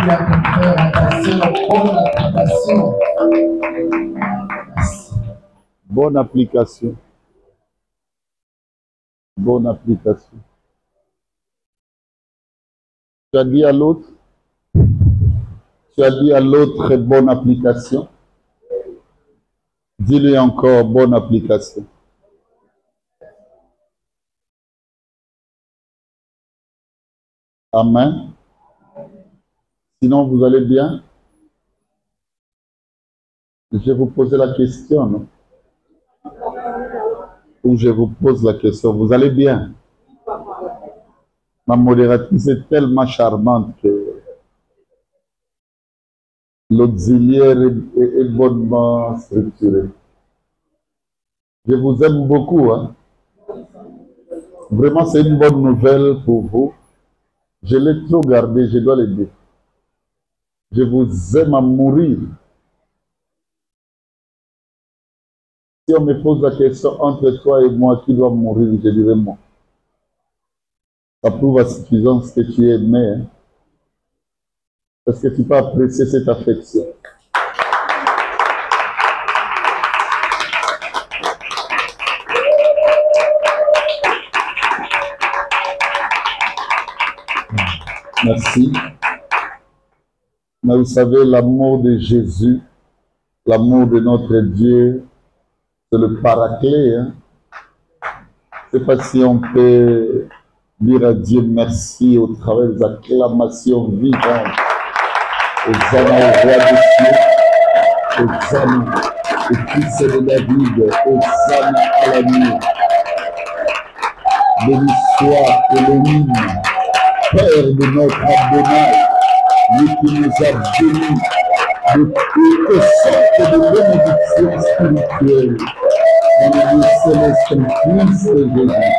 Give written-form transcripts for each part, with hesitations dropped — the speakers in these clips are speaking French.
Dis à ton frère, attention, bonne application. Merci. Bonne application. Bonne application. Tu as dit à l'autre? Tu as dit à l'autre bonne application? Dis-lui encore bonne application. Amen. Sinon, vous allez bien? Je vais vous poser la question, non? Ou je vous pose la question. Vous allez bien? Ma modératrice est tellement charmante que l'auxiliaire est bonnement structuré. Je vous aime beaucoup. Hein? Vraiment, c'est une bonne nouvelle pour vous. Je l'ai trop gardé, je dois le dire. Je vous aime à mourir. Si on me pose la question entre toi et moi, qui doit mourir, je dirais moi. Ça prouve à suffisance que tu es aimé. Hein? Parce que tu peux apprécier cette affection. Merci. Mais vous savez, l'amour de Jésus, l'amour de notre Dieu, c'est le paraclet. Hein? Je ne sais pas si on peut dire à Dieu merci au travers des acclamations vivantes. Hosanna au roi des cieux, Hosanna au fils de David, Hosanna à la nuit. Béni soit Elohim, Père de notre Adonai, lui qui nous a bénis de toutes sortes de bénédictions spirituelles dans le céleste Fils de Jésus.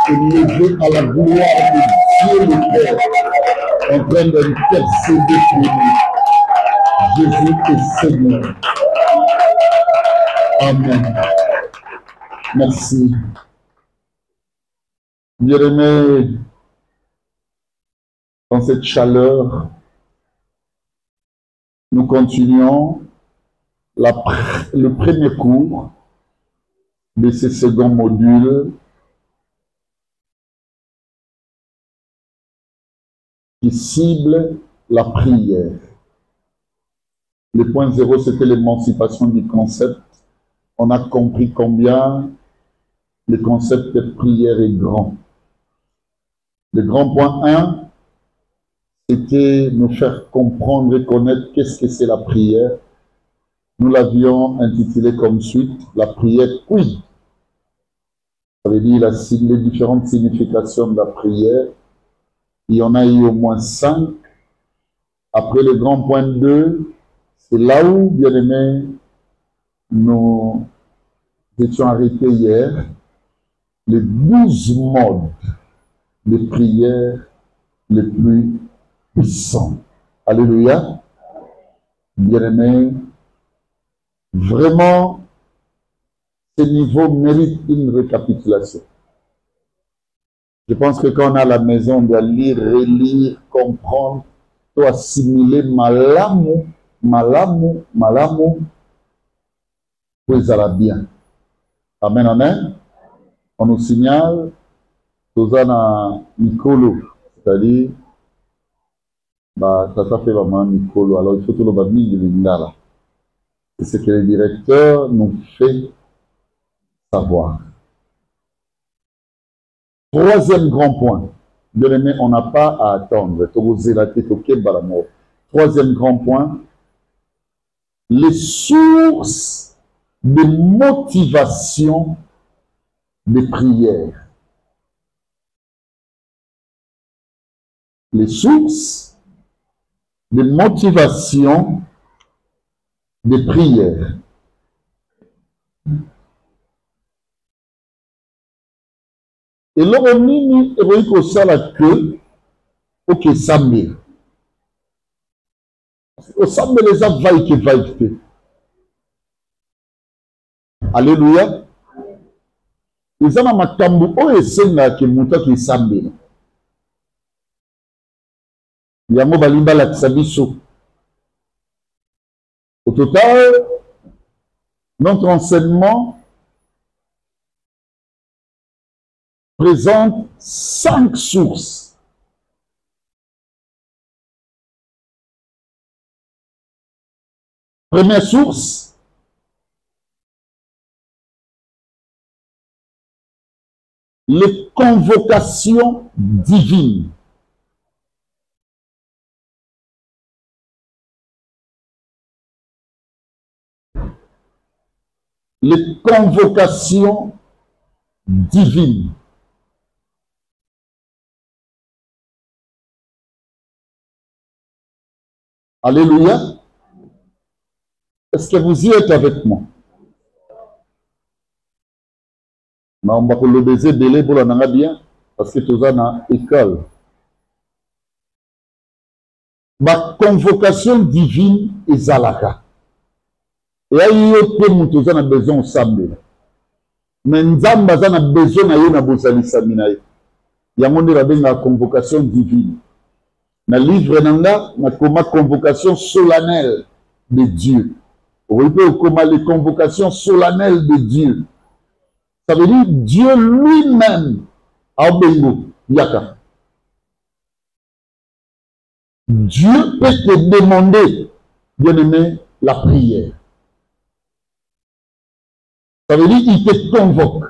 Élevé à la gloire de Dieu le Père, en train d'intercéder pour nous. Jésus est Seigneur. Amen. Merci. Bien-aimés, dans cette chaleur, nous continuons le premier cours de ce second module qui cible la prière. Le point 0, c'était l'émancipation du concept. On a compris combien le concept de prière est grand. Le grand point 1, c'était nous faire comprendre et connaître qu'est-ce que c'est la prière. Nous l'avions intitulé comme suite, la prière quid. Ça veut dire les différentes significations de la prière. Il y en a eu au moins 5. Après le grand point 2, c'est là où, bien aimé, nous étions arrêtés hier, les 12 modes de prière les plus puissants. Alléluia. Bien aimé, vraiment, ce niveau mérite une récapitulation. Je pense que quand on est à la maison, on doit lire, relire, comprendre, doit assimiler malamu, pour les aller bien. Amen, amen. On nous signale, Tozana Mikolo, c'est-à-dire, ça fait vraiment Mikolo, alors il faut tout le bami de l'Indala. C'est ce que le directeur nous fait savoir. Troisième grand point. Bien aimé, on n'a pas à attendre. Troisième grand point. Les sources de motivation des prières. Les sources de motivation des prières. Et l'homme nini héroïque au sala que ok sambe. Au sambe les a vaïque. Alléluia. Les a ma makambu o esenga ke muta ki sambe. Yango balimba la tsabiso. Au total, notre enseignement présente 5 sources. Première source, les convocations divines. Les convocations divines. Alléluia. Est-ce que vous y êtes avec moi? On va le baiser belé pour la bien parce que tout ça dans l'école. Ma convocation divine est Zalaka. Et il y a besoin de s'amener. Mais nous avons besoin de bosali saminaï. Il y a la convocation divine. Dans le livre, il y a une convocation solennelle de Dieu. On peut comme les convocations solennelles de Dieu. Ça veut dire Dieu lui-même a obéi. Yaka. Dieu peut te demander, bien-aimé, la prière. Ça veut dire qu'il te convoque.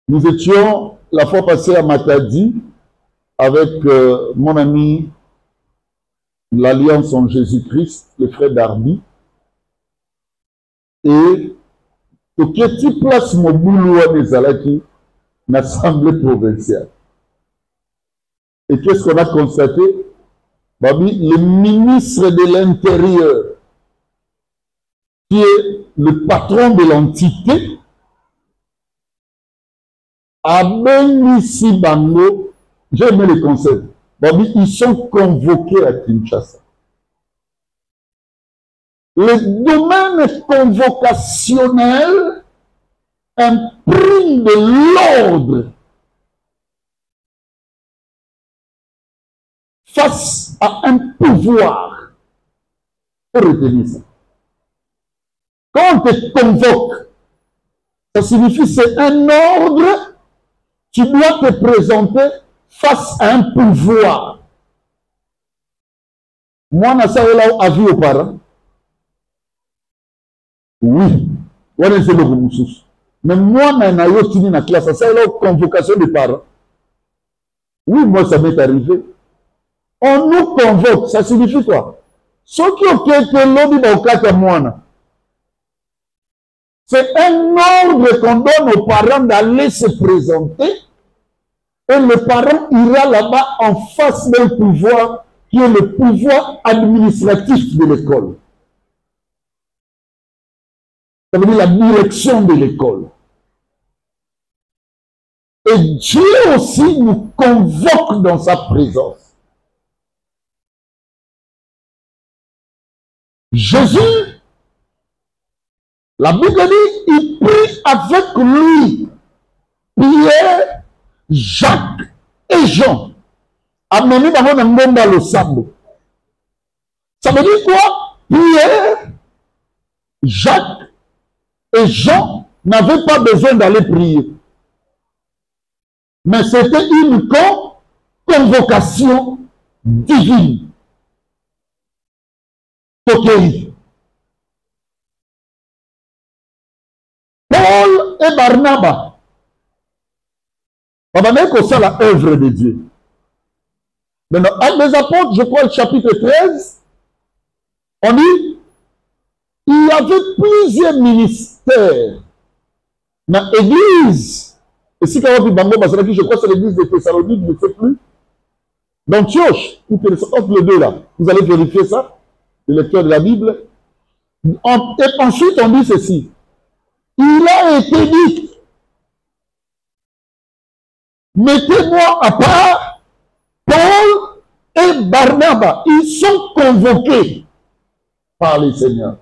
Nous étions la fois passée à Matadi avec mon ami l'Alliance en Jésus-Christ, le frère Darby. Et pour que tu places mon boulot à Nezalaki, l'Assemblée provinciale. Et qu'est-ce qu'on a constaté? Babi, le ministre de l'Intérieur, qui est le patron de l'entité, a béni Bango, j'ai aimé le conseil. Babi, ils sont convoqués à Kinshasa. Le domaine convocationnel imprime de l'ordre face à un pouvoir. Pour retenir ça. Quand on te convoque, ça signifie que c'est un ordre, tu dois te présenter face à un pouvoir. Moi, je sais là où avis aux parents. Oui, mais moi, je suis dans la classe, c'est la convocation des parents. Oui, moi, ça m'est arrivé. On nous convoque, ça signifie quoi? Ceux qui ont été lobby dans le cas de moi, c'est un ordre qu'on donne aux parents d'aller se présenter et le parent ira là-bas en face d'un pouvoir qui est le pouvoir administratif de l'école. Ça veut dire la direction de l'école. Et Dieu aussi nous convoque dans sa présence. Jésus, la Bible dit, il prie avec lui, Pierre, Jacques et Jean. Amenez dans mon monde le sable. Ça veut dire quoi? Pierre, Jacques et Jean n'avaient pas besoin d'aller prier. Mais c'était une convocation divine. Okay. Paul et Barnabas. On va mettre que ça la œuvre de Dieu. Maintenant, Actes des Apôtres, je crois, le chapitre 13, on dit, il y avait plusieurs ministères dans l'église. Et si quand on dit Bango, je crois que c'est l'église de Thessalonique, je ne sais plus. D'Antioche, entre les deux là, vous allez vérifier ça. Le lecteur de la Bible. Et ensuite, on dit ceci. Il a été dit, mettez-moi à part Paul et Barnabas. Ils sont convoqués par le Seigneur.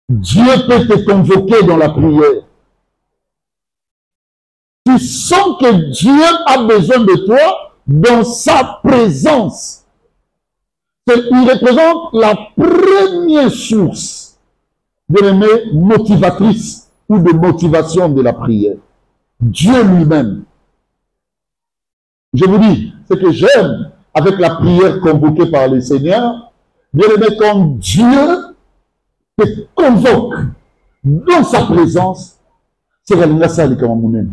Dieu peut te convoquer dans la prière. Tu tu sens que Dieu a besoin de toi dans sa présence. Il représente la première source, bien-aimé, motivatrice ou de motivation de la prière. Dieu lui-même. Je vous dis, ce que j'aime avec la prière convoquée par le Seigneur, bien-aimé, quand Dieu te convoque dans sa présence, c'est la salle comme mon.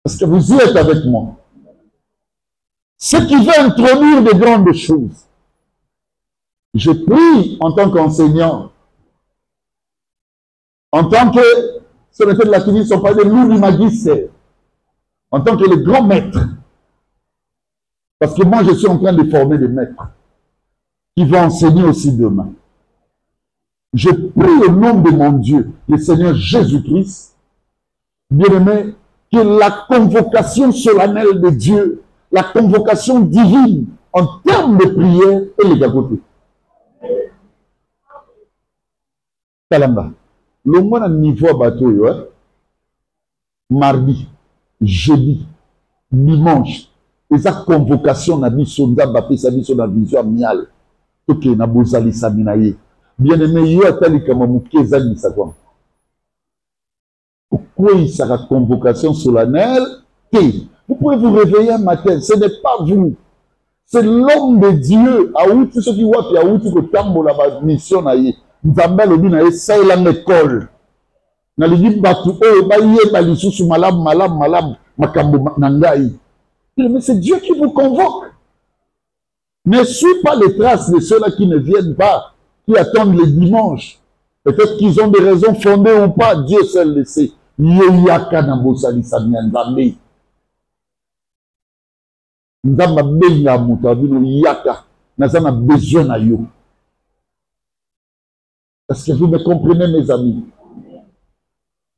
Parce que vous y êtes avec moi. Ce qui veut introduire de grandes choses. Je prie en tant qu'enseignant, en tant que, ce n'est pas de l'activité, ne sont pas des loups du magistère, en tant que le grand maître. Parce que moi, je suis en train de former des maîtres qui vont enseigner aussi demain. Je prie au nom de mon Dieu, le Seigneur Jésus-Christ, bien-aimé, que la convocation solennelle de Dieu, la convocation divine en termes de prière et les gagotés. Kalamba, le monde a niveau à bateau, mardi, jeudi, dimanche, et sa convocation n'a dit son d'abapé, sa vie sur la vision amiale. Ok, n'a bozali saminaye. Bien aimé, yo atali kamamouké zali sakwa. Pourquoi il sera convocation solennelle? Vous pouvez vous réveiller un matin, ce n'est pas vous. C'est l'homme de Dieu. Aouti ceux qui voient, puis aouti que tambo la mission naïe. Nzambe le dit naïe, ça il a l'école. Na li dit batu oh ba yé ba lisusu malam makambo nangai. Mais c'est Dieu qui vous convoque. Ne suis pas les traces de ceux-là qui ne viennent pas, qui attendent les dimanches. Peut-être qu'ils ont des raisons fondées ou pas. Dieu seul le sait. Yeyaka na bosali samia nzambe. Nzamba benga mutabino yaka. Nazana besoin na yo. Est-ce que vous me comprenez, mes amis?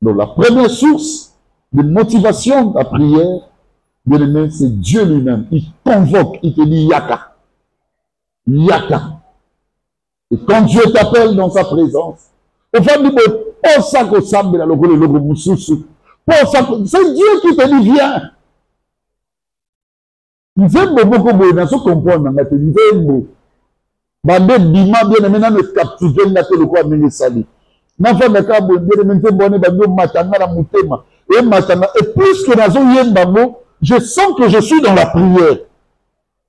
Donc la première source de motivation de la prière, bien aimé, c'est Dieu lui-même. Il convoque, il te dit yaka. Yaka. Et quand Dieu t'appelle dans sa présence, c'est Dieu qui te dit viens. Nzembo beaucoup de gens comprennent dans la Nzembo. Bande bima bien aimé na me captiver na te le quoi me sali. Na fa na ka bo bien aimé Nzembo ne bando matanga na mutema. Et matanga et plus que nazo yemba mo, je sens que je suis dans la prière.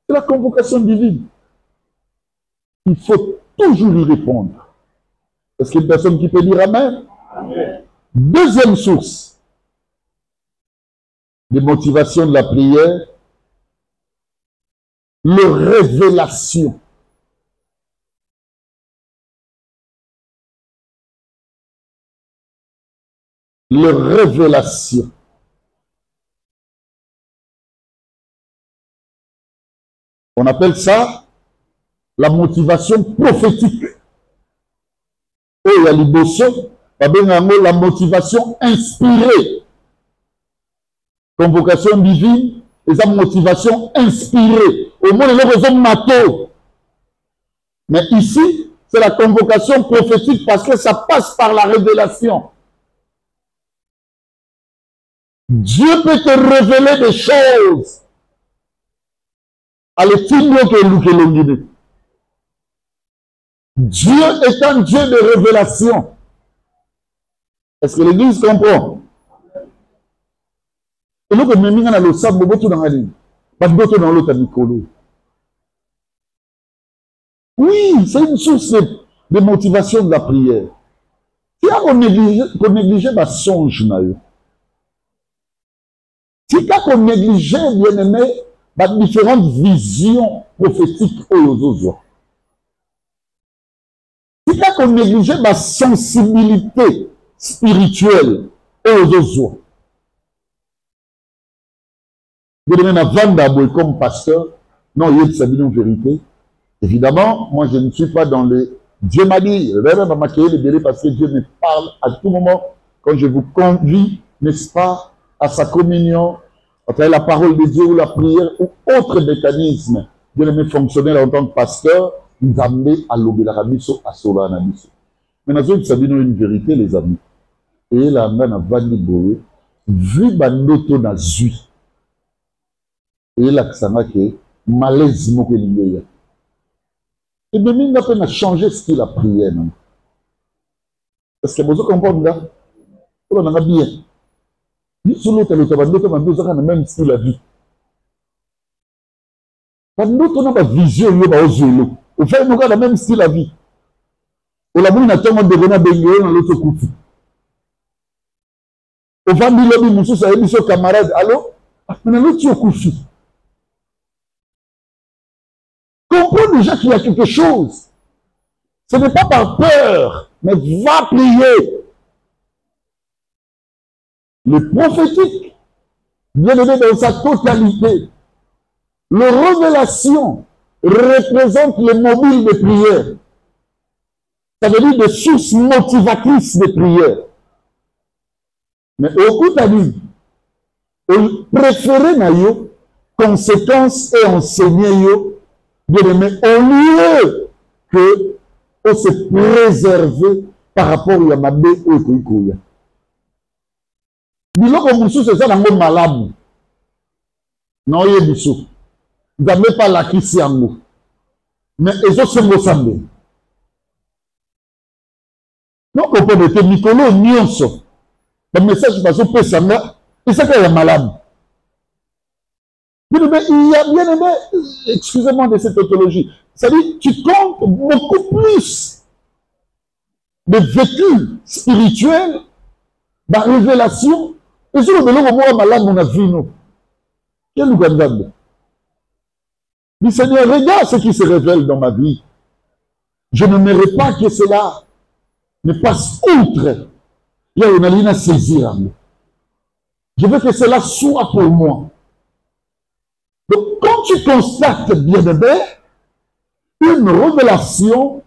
C'est la convocation divine. Il faut toujours y répondre. Est-ce qu'il y a une personne qui peut dire Amen? Amen. Deuxième source de motivation de la prière, le révélation. Le révélation. On appelle ça la motivation prophétique. Et il y a la motivation inspirée. Convocation divine et sa motivation inspirée. Au moins, les raisons mato. Mais ici, c'est la convocation prophétique parce que ça passe par la révélation. Dieu peut te révéler des choses. Dieu est un Dieu de révélation. Est-ce que l'Église comprend? Et nous, comme nous avons le sable, nous avons dans la ligne. Parce que nous avons l'autre Nicolo. Oui, c'est une source de motivation de la prière. Si on néglige ma songe, si on néglige, bien aimé, différentes visions prophétiques aux autres. Si on néglige ma sensibilité spirituelle aux autres. Vous devez vendre comme pasteur. Non, il y a une vérité. Évidemment, moi je ne suis pas dans les... Dieu m'a dit, parce que Dieu me parle à tout moment quand je vous convie, n'est-ce pas, à sa communion, à travers la parole de Dieu ou la prière ou autre mécanisme. Dieu me fonctionner en tant que pasteur, nous amener à l'obéir à Misso, à Sola, à Misso. Mais nous avons une vérité, les amis. Et là, on a vandi boé, vu bandoto na zui. Et là, ça m'a que malaise moko lingeya. Et bien, il n'a pas changé ce qu'il a prié. Parce que vous comprenez là, on a bien. Sur l'autre, on a même style la vie. Bandoto on a pas vision, on a osé. Au fait, on a le même style la vie. On a vu na tongo de gona bengo dans l'autre coupe. Au fait, il a mis mon sous à émission camarade. Allô? Mais l'autre coupe. Comprends déjà qu'il y a quelque chose. Ce n'est pas par peur, mais va prier. Le prophétique, bien aimé dans sa totalité, le révélation représente le mobile de prière. Ça veut dire des sources motivatrices de prière. Mais au coup, tu as dit, préférez na yo, conséquences et enseigner yo, bien aimé, au lieu que on se préserver par rapport à Yamabé ou Kouikouya. Biloko Moussou, c'est ça dans le malade. Non, il y a du sou. Vous n'avez pas la Christiane. Mais ils ont ce mot samedi. Donc, on peut mettre Nicolo Nyonso. Le message passe au Pessanga. Et c'est qu'il y a malade. Il y a bien aimé, excusez-moi de cette tautologie. C'est-à-dire, tu comptes beaucoup plus de vécu spirituel, de révélation. Et sur le vélo, on malade, on a vu nous. Quel Ougandade? Le Seigneur, regarde ce qui se révèle dans ma vie. Je ne mérite pas que cela ne passe outre. Il y a une ligne à saisir. Je veux que cela soit pour moi. Donc, quand tu constates, bien aimé, une révélation,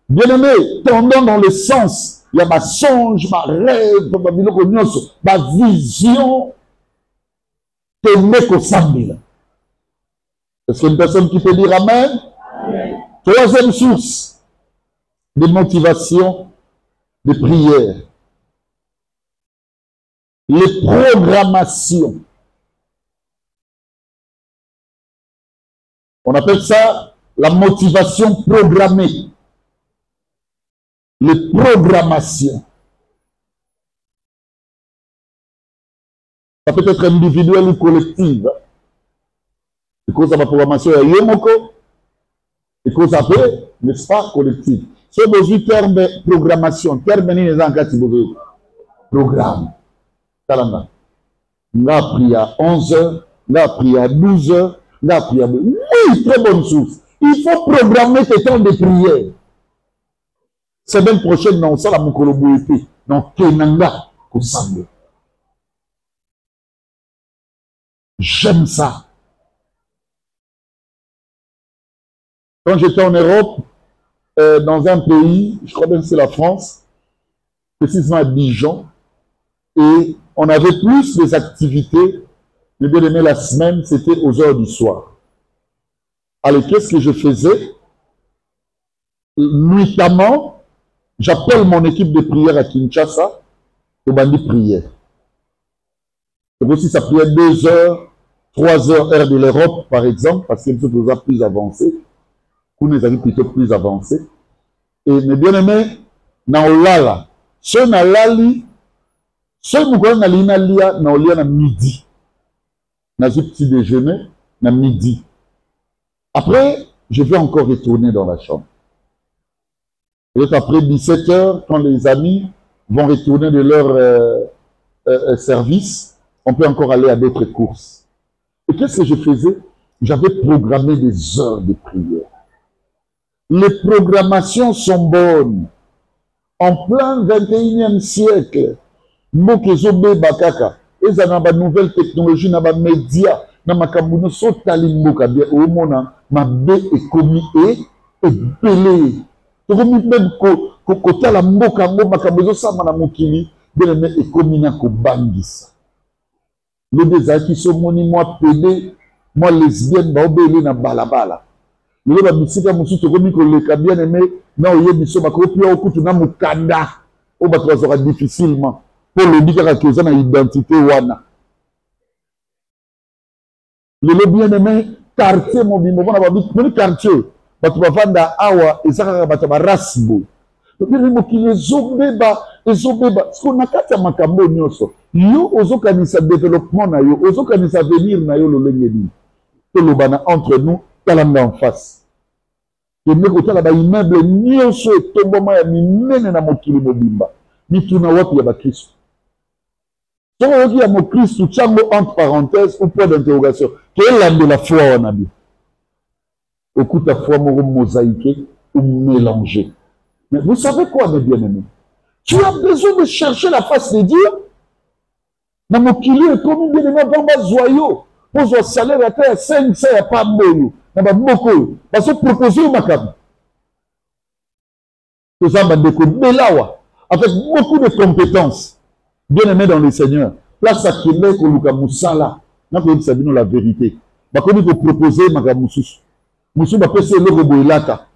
bien aimé, tendant dans le sens, il y a ma songe, ma rêve, ma vision, t'aimer qu'au samedi. Est-ce qu'il y a une personne qui peut dire Amen? Amen. Troisième source de motivation, de prière. Les programmations. On appelle ça la motivation programmée. Les programmations. Ça peut être individuel ou collective. Et cause de la programmation est yomoko. Et cause après, n'est-ce pas, collective. Si vous avez terme de programmation, terme ni les engagés, programme. Talanga. On a pris à 11h, on a pris à 12h, on a pris à... Oui, très bonne source. Il faut programmer tes temps de prière. Semaine prochaine, non, ça la Mokolobo épée. Non, Kenanga, Kosambe. J'aime ça. Quand j'étais en Europe, dans un pays, je crois bien que c'est la France, précisément à Dijon, et on avait plus des activités, mais bien aimé la semaine, c'était aux heures du soir. Alors, qu'est-ce que je faisais? Nuitamment, j'appelle mon équipe de prière à Kinshasa, et on dit prière. C'est aussi ça priait 2 heures, 3 heures, heure de l'Europe, par exemple, parce que nous sommes plus avancés. Nous sommes plutôt plus avancés. Et mes bien-aimés, na olala, ceux na lali, ceux nous na lina lia, na olia na midi. Na ce petit déjeuner, na midi. Après, je vais encore retourner dans la chambre. Et après 17 heures, quand les amis vont retourner de leur service, on peut encore aller à d'autres courses. Et qu'est-ce que je faisais? J'avais programmé des heures de prière. Les programmations sont bonnes. En plein 21e siècle, Mokezobe Bakaka, et ça n'a pas de nouvelles technologies, n'a pas de médias, n'a pas de sotali mboka bien au monde, ma bé est commis et belé. Tu comme même côté la mboka mboka bezo sama na mokili, bien est commis na ko bangisa. Les deux qui sont moni moi pédé, moi lesbienne, ba obélé na balabala. Le ba bisika musu to komi ko le bien aimé, na oye biso ba ko pia okutu na mukanda. au bateau sera difficilement pour le dire que ça a une identité wana. Le bien-aimé quartier mobile, mon quartier, bateau bavanda awa et ça bateau rasbo. Ce qu'on a kata makambo nyoso yo ozokanisa développement na yo ozokanisa avenir na yo lolengeni to lobana entre nous talanga en face kende kotala ba immeuble nyonso etomboma ya minene na mokili mobimba mituna wapi ya bakristo so oyoki ya mokristo tiango entre parenthèses ou point d'interrogation keelandela foi wana bi okuta foi moko mosaïque ou mélangé. Mais vous savez quoi, mes bien-aimés? Tu as besoin de chercher la face de Dieu. Dans mon kilo, comme bien-aimé, dans ma joyau, pour un salaire à terre, 5, ça n'y a pas de dans beaucoup. Parce que proposer ma cam. Tout ça, avec beaucoup de compétences. Bien-aimé dans le Seigneur. Place à Québec, au Luka Moussala. N'a pas dit la vérité. Bah, comme il faut proposer ma cam Moussous. Moussous, bah, c'est le robot ilata.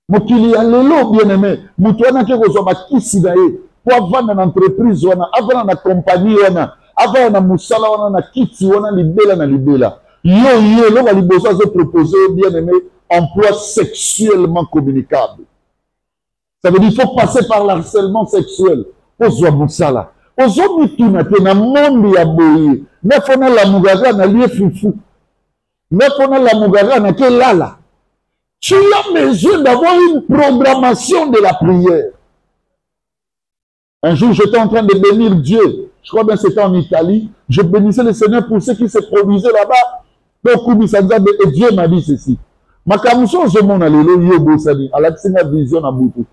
Mokili alelo bien-aimé, mutuana ke kozwa bakisi na ye, po avanda na entreprise wana, avanda na compagnie wana, avanda na musala wana na kiti wana libela na libela. Yo, lo liboso azo proposer bien-aimé, emploi sexuellement communicable. Ça veut dire qu'il faut passer par l'harcèlement sexuel. Ozwa musala. Ozo mituna te na monde ya boye. Nefona la mugara na liye fufu. Nefona la mugara na ke lala. Tu as besoin d'avoir une programmation de la prière. Un jour, j'étais en train de bénir Dieu. Je crois bien que c'était en Italie. Je bénissais le Seigneur pour ceux qui se produisaient là-bas. Et Dieu m'a dit ceci. Ma camuso, je m'en allais, à la vision à Boutou.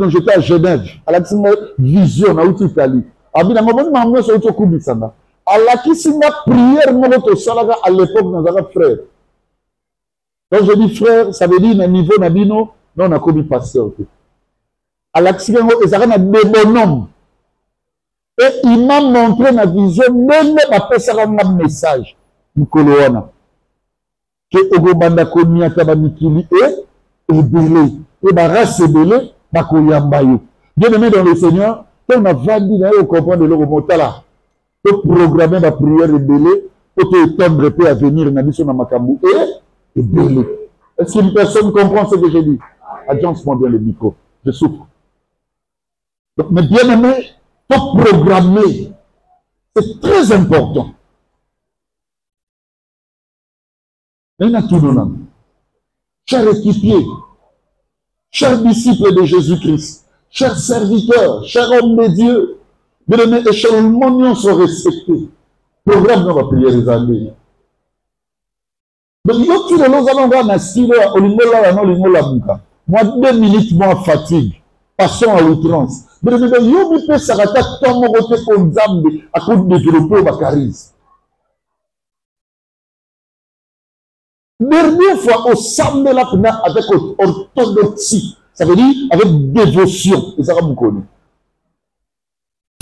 J'étais à Genève, à la vision à Italie. À la prière, à l'époque, nous avons frère. Quand je dis frère, ça veut dire à niveau Nabino, non, on a commis pasteur. À l'accident, ils ont un bonhomme. Et il m'a montré ma vision, même après ça, un message. Nikoloana. Que Ogobanda Konya Kabamikili est belé. Et ma race est belé, ma koyambayo. Bien aimé dans le Seigneur, quand on a vendu, on comprend de l'Oromotala. Pour programmer ma prière est belé, pour te étendre et à venir, Nabiso Namakambu. Et belé. Est-ce qu'une personne comprend ce que je dis? Adjance-moi bien le micro. Je souffre. Donc, mais bien aimé, pour programmer, c'est très important. Chers équipiers, chers disciples de Jésus-Christ, chers serviteurs, chers hommes de Dieu, bien aimé, échelonnements sont respectés. Programme dans la prière des années. Donc, yo tu les allons voir na style au lingola ya no lingola muka. Moi 2 minutes moi fatigue. Passons à outrance. Mais yo mi pe sarata tomo côté pour Nzambe à cause de développer ba charisme. Dernière fois au samedi là avec orthodoxie, ça veut dire avec dévotion, et ça va me connaître.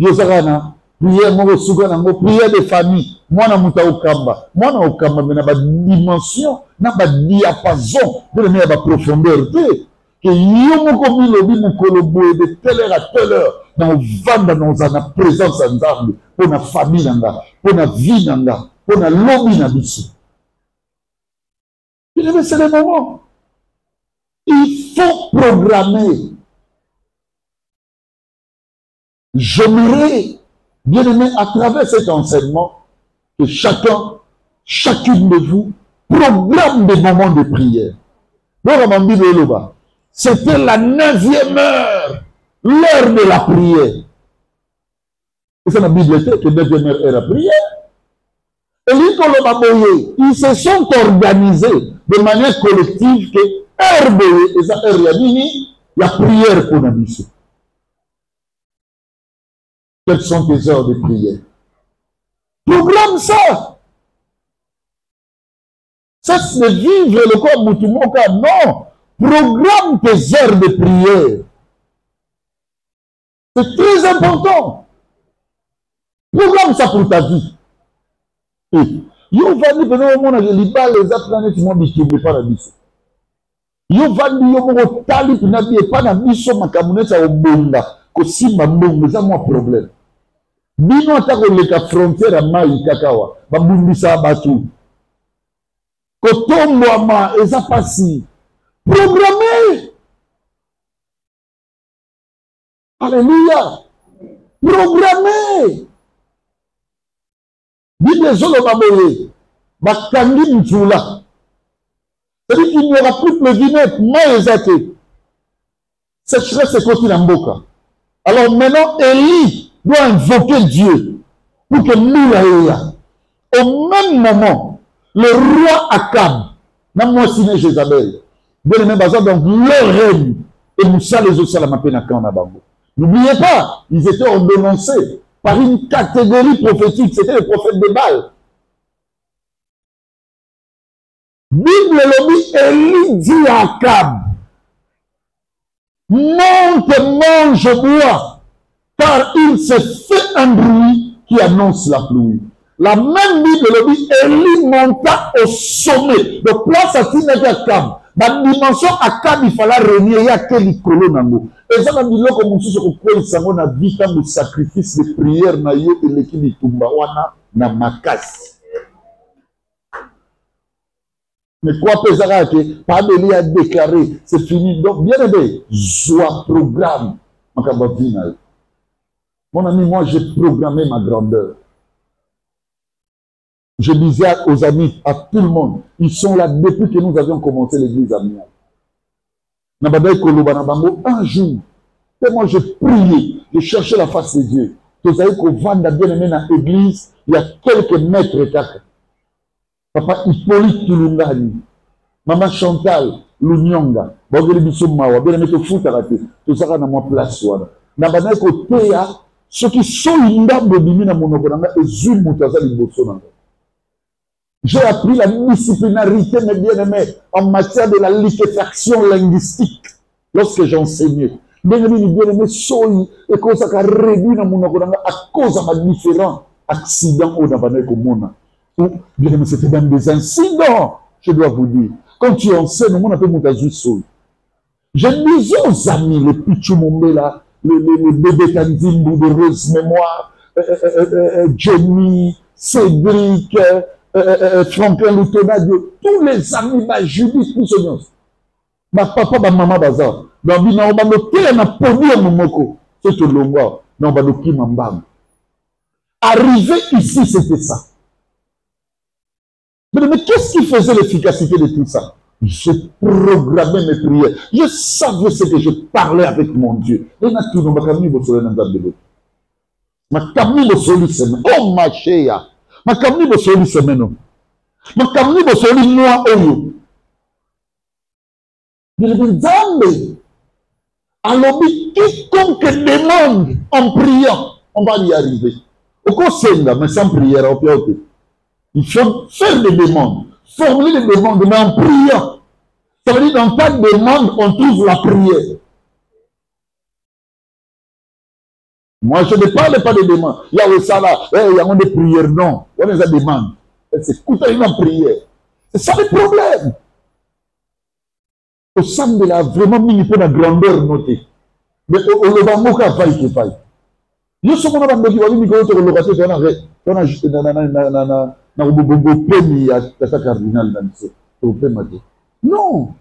Yo sarana prière mon soukana ngo prière de famille. Moi na muta okamba mais na ba dimension na ba diapason de la ba profondeur que yo moko bilobi mokolo boye de telle heure à telle heure na vanda dans la présence en Nzambe pour na famille nanga pour na vie nanga pour na lobi na biso. C'est le moment. Il faut programmer. J'aimerais, bien aimé, à travers cet enseignement, que chacune de vous, programme des moments de prière. C'était la 9e heure, l'heure de la prière. Et c'est la bibliothèque, la 9e heure est la prière. Et ils se sont organisés de manière collective que RBE, et ça la prière pour la mission. Quelles sont tes heures de prière? Programme ça. Cesse de vivre le corps Moutumoka. Non. Programme tes heures de prière. C'est très important. Programme ça pour ta vie. Et yo va dire que nous on a les balles les aplanets qui m'ont dit pas la mission. Yo vandi yo moko tali pina bi epa na biso makamune sa obonga ko simba mbongo za mo problème. Bino atako leka frontière à mai kakawa ba bumbisa batu. Ko tombo ama eza pasi programmé. Alléluia. Programmé. Bible zolo baboye bakangi mtula. C'est-à-dire qu'il n'y aura plus de levinette, mais exacté. Sécheresse est côté d'Amboka. Alors maintenant, Élie doit invoquer Dieu pour que nous l'aïe. Au même moment, le roi Akab n'a moins signé Jézabel. Bien aimé, donc leur règne et Moussa les autres Salamapénakan à Bango. N'oubliez pas, ils étaient ordonnancés par une catégorie prophétique, c'était les prophètes de Baal. Bible lobby, Élie dit à Akab, monte, mange, bois, car il s'est fait un bruit qui annonce la pluie. La même Bible lobby, Élie monta au sommet. Donc, place à Tineke Akab. La dimension Akab, il fallait régner, il y a quel colonne. Et ça, on a comme si on a vu de sacrifice de prière, na yo et l'équipe de Tumbawana, na Makas. Mais quoi pesera que Pabeli a déclaré, c'est fini. Donc, bien aimé, joie, programme. Mon ami, moi, j'ai programmé ma grandeur. Je disais aux amis, à tout le monde, ils sont là depuis que nous avions commencé l'église à Mian. Un jour, tellement je priais, je cherchais la face de Dieu. Vous savez qu'on va bien aimé dans l'église, il y a quelques mètres carrés. Papa Hippolyte Tulungani, Maman Chantal Lunyonga, Bageli Bissoumawa, bien aimé te fout à rater, tout ça dans ma place. Nabana côté, ceux qui sont indables de Bimina Monogonanga et Zoom Moutaza Libotsonanga. J'ai appris la disciplinarité, mes bien-aimés, en matière de la liquéfaction linguistique lorsque j'enseignais. Bien-aimés, bien-aimés, soy et que ça a réduit dans mon à cause de mes différents accidents au Nabana Komona. Bien-aimés, c'était même des incidents, je dois vous dire. Quand tu enseignes, on appelle Moutazu Soy. Je disais aux amis, les Pichumombe là, les bébés Kandimbo de Rose Mémoire, Johnny, Cédric, Franklin Loutonadio, tous les amis, Judith, tous ceux ma papa, ma maman, bazar. Donc, on va noter un poli à mon moko. C'est tout le monde. On va noter ma maman. Arrivé ici, c'était ça. Mais qu'est-ce qui faisait l'efficacité de tout ça? Je programmais mes prières. Je savais ce que je parlais avec mon Dieu. Et là, tout le monde ma kamni bosoli semaine. Oh ma chéa. Ma kamni bosoli semaine. Ma kamni bosoli moi oyo. Mais le Nzambe, alors quiconque demande en priant, on va y arriver. Au conseil, mais sans prière, il faut faire des demandes, formuler des demandes, mais en priant. Ça veut dire dans ta demande, on trouve la prière. Moi, je ne parle pas de demande. Il y a ça là, il y a des prières, non. On les a demandé. C'est écouter une prière. C'est ça le problème. Au sein de la vraiment mis la grandeur notée. Mais on le va moquer à faille qui faille. Je suis mon ami qui va venir quand on le raté, on a juste dans le pays à sa cardinal dans ce pays. Non.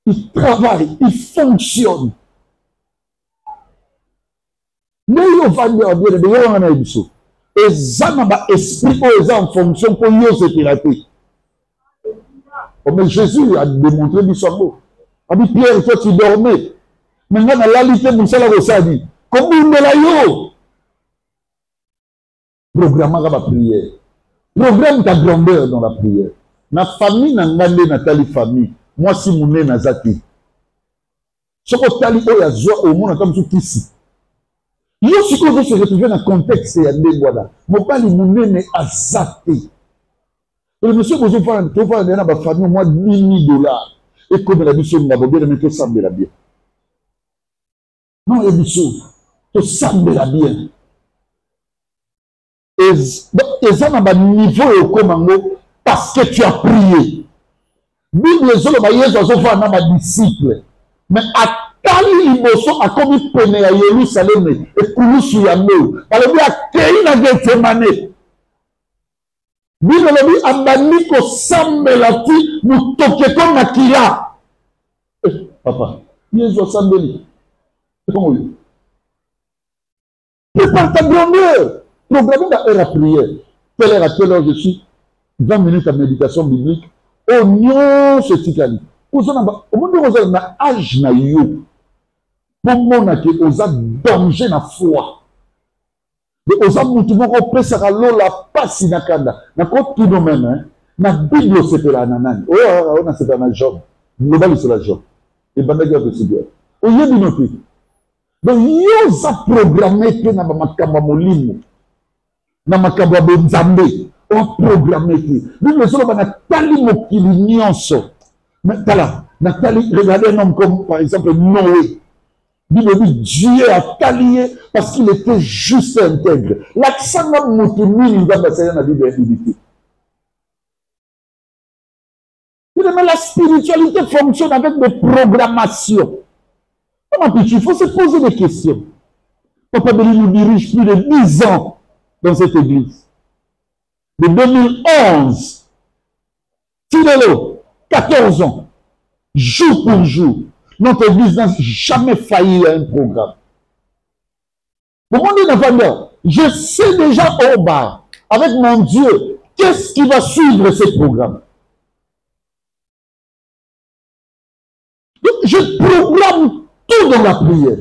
Il travaille, il fonctionne. Mais il va dire bien, on a eu ça. Et ça m'a expliqué en fonction pour nous se pirater. Mais Jésus a démontré du sabot. A dit Pierre, toi tu dormais. Maintenant, dans la liste, Moussa l'a dit. Comme il me l'a yo. Programme la prière. Programme ta grandeur dans la prière. Ma famille n'a pas Nathalie famille. Moi, si mon nez n'a zaki. Ce que Tali o ya joie au monde comme tout ici. Yo si que vous se retrouvez dans le contexte il y a des voilà. Mon père il mon nez a zappé. Le monsieur vous offre tu vas dans ma famille moi $10,000 et comme la mission n'a pas bien mais tout semble la bien. Non la mission tout semble la bien. Et ça n'a pas niveau au Congo parce que tu as prié. Bible ezoloba Yesu azofanda na disciple. Mais atali liboso akomi pene ya Yerusalem ekulusu yango. Balobi akei na Getsemane. Bible elobi abandi kosambela ti mutokeko makila. Papa, Yesu asambeli. Comment oui? Prépare ta grandeur. Programme la heure à prière. Telle heure à telle heure je suis. 20 minutes à méditation biblique. Oh non, c'est tikali. Au monde où na âge na yo. Pour mon que osa danger na foi. Mais osa mutumo ko pesa lo la pasi na kanda. Na ko tout domaine hein. Na Bible c'est la nanani. Oh on a c'est un Job. Global c'est la Job. Et bandaga de Seigneur. Oh yebi noté. Donc yo za programmer que na makamba molimo. Na makamba bonzambe. On programme qui. Nous sommes dans Nathalie Mokili Nyonso. Nathalie, regardez un homme comme par exemple Noé. Dieu a talié parce qu'il était juste et intègre. L'accent de Moutoumi, il va passer dans la Bible. Mais la spiritualité fonctionne avec des programmations. Il faut se poser des questions. Papa Béli nous dirige plus de 10 ans dans cette église. De 2011, Tidelo, 14 ans, jour pour jour, notre église n'a jamais failli à un programme. Pour mon Dieu, je sais déjà au bas, avec mon Dieu, qu'est-ce qui va suivre ce programme. Donc, je programme tout dans la prière.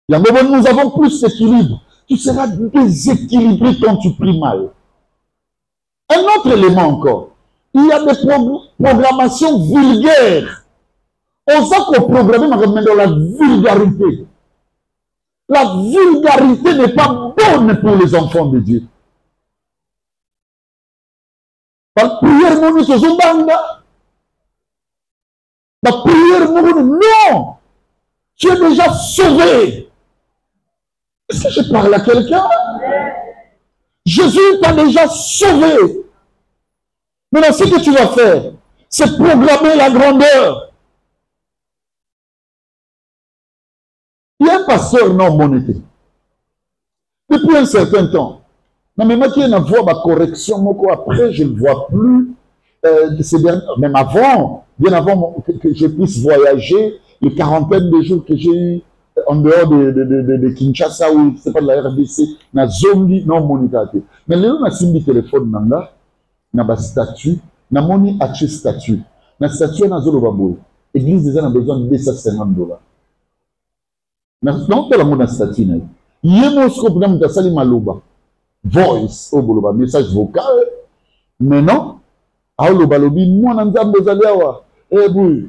Il y a un moment où nous avons plus d'équilibre. Tu seras déséquilibré quand tu pries mal. Un autre élément encore. Il y a des programmations vulgaires. On sait qu'on programme dans la vulgarité. La vulgarité n'est pas bonne pour les enfants de Dieu. La prière, la prière, non. Tu es déjà sauvé. Est-ce que je parle à quelqu'un? Jésus t'a déjà sauvé. Maintenant, ce que tu vas faire, c'est programmer la grandeur. Il y a un pasteur non monété. Depuis un certain temps. Non, mais moi qui ai une voix, ma correction, après, je ne vois plus. Même avant, bien avant que je puisse voyager, les quarantaines de jours que j'ai eu en dehors de Kinshasa, ou c'est pas de la RDC, na zongi non monétaire. Mais là, on a simbi téléphone nanga, na ba statut, na moni acheté statut. Na statut na zolo baboy. Église déjà a besoin de $250. Non, pas la mona statut na. Yemo scope na mtasali maloba. Voice au boloba, message vocal. Mais non, a lo balobi moi na nzambe zali awa. Eh boy.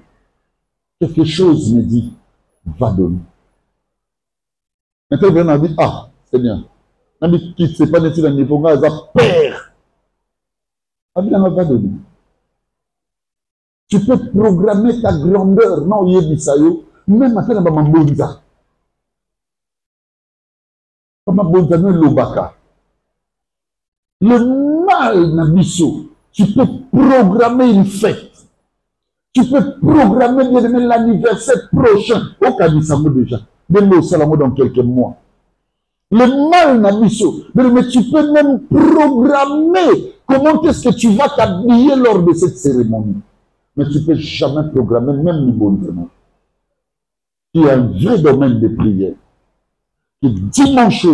Quelque chose me dit va donner. Maintenant, on a dit, ah, c'est bien. On a dit, quitte, c'est pas nécessaire, il faut que ça perd. Ah, bien, on va donner. Tu peux programmer ta grandeur. Non, il y a dit ça, même maintenant, on va m'embonza. On va m'embonza, non, l'obaka. Le mal, Nabiso, tu peux programmer une fête. Tu peux programmer l'anniversaire prochain. Au Kadisamo déjà. Même au Salamo dans quelques mois. Le mal n'a mis ça. Mais tu peux même programmer comment est-ce que tu vas t'habiller lors de cette cérémonie. Mais tu ne peux jamais programmer, même le bon temps. Il y a un vrai domaine de prière. Que dimanche,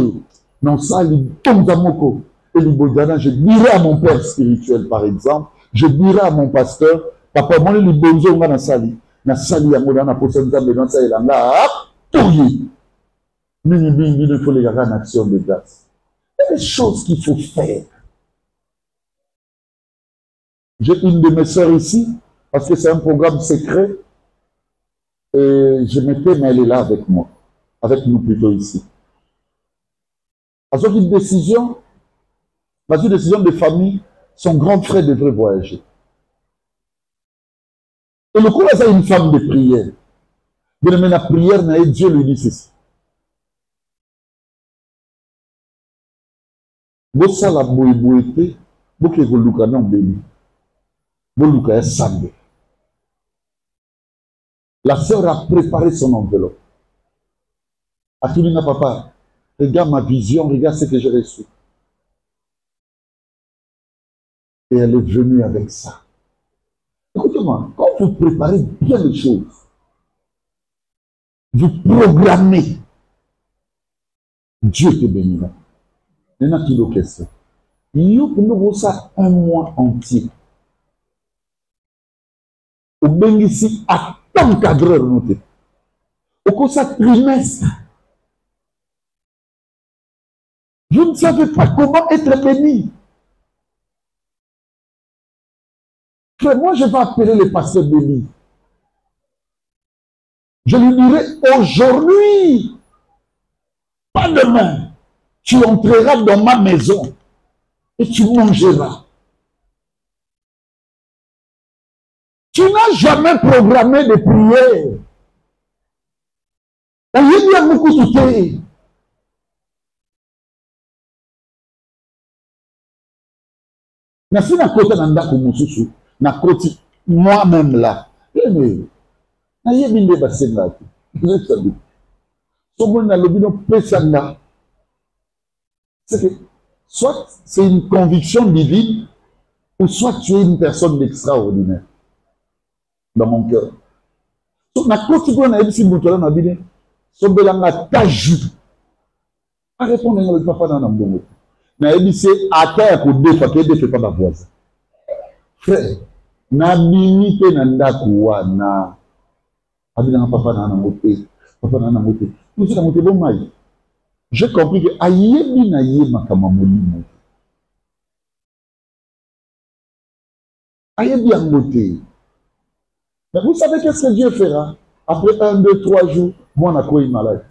dans ça, il tombe à Moko. Et je dirai à mon père spirituel, par exemple, je dirai à mon pasteur, papa, moi, les bonzons, on a sali. Na sali, on a posé un temps de ça, et là, il faut les garder en action de grâce. Il y a des choses qu'il faut faire. J'ai une de mes sœurs ici, parce que c'est un programme secret, et je m'étais, mais elle est là avec moi, avec nous plutôt ici. À cette décision, dans une décision de famille, son grand frère devrait voyager. Et le coup, c'est une femme de prière. Mais la prière, Dieu lui dit ceci. Bossa la boïboïté, Boke Goluka non béni. Boluka est samedi. La sœur a préparé son enveloppe. Atulina papa, regarde ma vision, regarde ce que j'ai reçu. Et elle est venue avec ça. Écoutez-moi, quand vous préparez bien les choses, vous programmez, Dieu te bénira. Il y en a qui l'ont question. Il y a ça un mois entier. Au Bengissi, à tant cadreur noté. Au cours de ça trimestre. Vous ne savez pas comment être béni. Frère, moi je vais appeler le pasteur béni. Je lui dirai aujourd'hui, pas demain, tu entreras dans ma maison et tu mangeras. Tu n'as jamais programmé de prière. On lui dit à beaucoup de thé. Merci na côté nanda kumususu na côté moi-même là. Na yebinde basenga. Vous savez. Souvent na lobino pesanga. C'est que soit c'est une conviction divine ou soit tu es une personne d'extraordinaire dans mon cœur. Donc na côté ko na yebisi mutola na bine. Sobelanga taju. A répondre le papa dans mbongo. Na ebise ata ko defa ke defa pas ma voisin. Frère, na minite na ndaku wana. Abina papa na moté, papa na moté. Nous sommes moté bon mai. J'ai compris que ayebi na ye makama molimo. Ayebi en moté. Mais vous savez qu'est-ce que Dieu fera après 1, 2, 3 jours, moi na quoi il malade.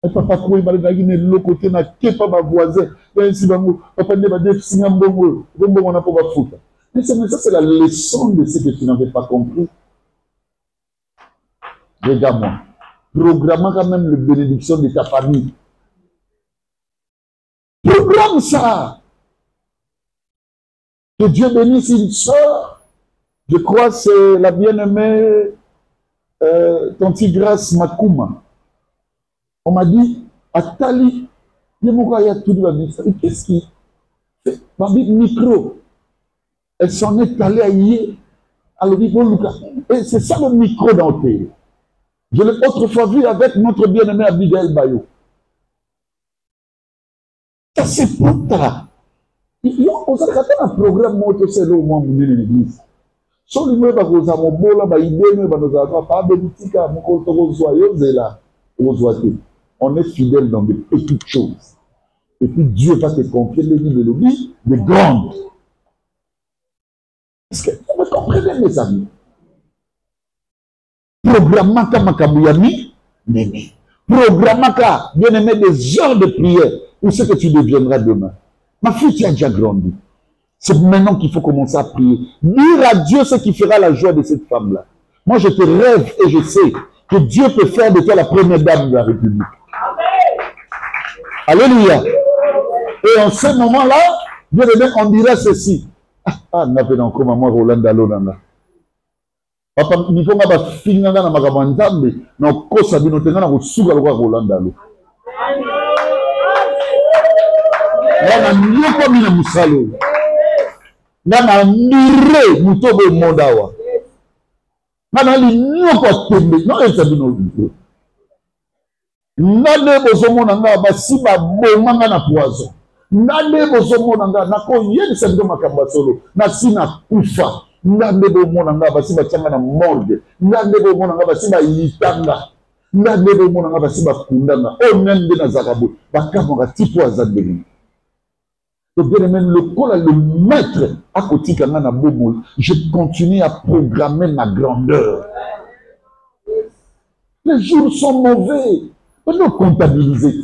Et papa quoi il malade na le côté na ke pas ma voisin. Et si bango papa ne va définir mbongo, mbongo on a pas foutre. Mais ça c'est la leçon de ce que tu n'avais pas compris. Regarde-moi. Programme quand même la bénédiction de ta famille. Programme ça. Que Dieu bénisse une soeur. Je crois que c'est la bien-aimée Tanti Grâce Makuma. On m'a dit, Atali, qu'est-ce qui fait? Ma micro. Elle s'en est allée à Yé. Et c'est ça le micro dans le pays. Je l'ai autrefois vu avec notre bien-aimé Abigail Bayo. Ça c'est pour ça. On s'est fait un programme motocelo au moins de l'église. Sur le niveau de la mobola, on est fidèle dans des petites choses. Et puis Dieu va te confier les vies de l'oblige, des grandes. Est-ce que vous me comprenez, mes amis? Programmaka Makabouyami, Néné. Programmaka, bien-aimé, des heures de prière. Où c'est que tu deviendras demain? Ma fille, tu as déjà grandi. C'est maintenant qu'il faut commencer à prier. Dire à Dieu ce qui fera la joie de cette femme-là. Moi, je te rêve et je sais que Dieu peut faire de toi la première dame de la République. Alléluia. Et en ce moment-là, bien-aimé, on dirait ceci. Ah, n'a pas encore maman Roland Alonanga. Papa, il faut que tu fasses na makamandambe na kosa bino tenga na kosuka lokwa Roland Alo. Na nyoko mina musalo. Na mire mutobo mondawa. Na li nyoko tembe no esa bino. Na de bozomona nga basiba bomanga na poison. Na de bozomona nga na ko yebisa ndo makamba solo. Na sina kufa. Ndande bo mona nga basiba changa na morgue. Ndande bo mona nga basiba yitanga. Ndande bo mona nga basiba kundanga. O nende na zakabo. Bakamo ka tipo azadeli. Donc bien aimé, le maître à côté quand na bomo, je continue à programmer ma grandeur. Les jours sont mauvais. On doit comptabiliser.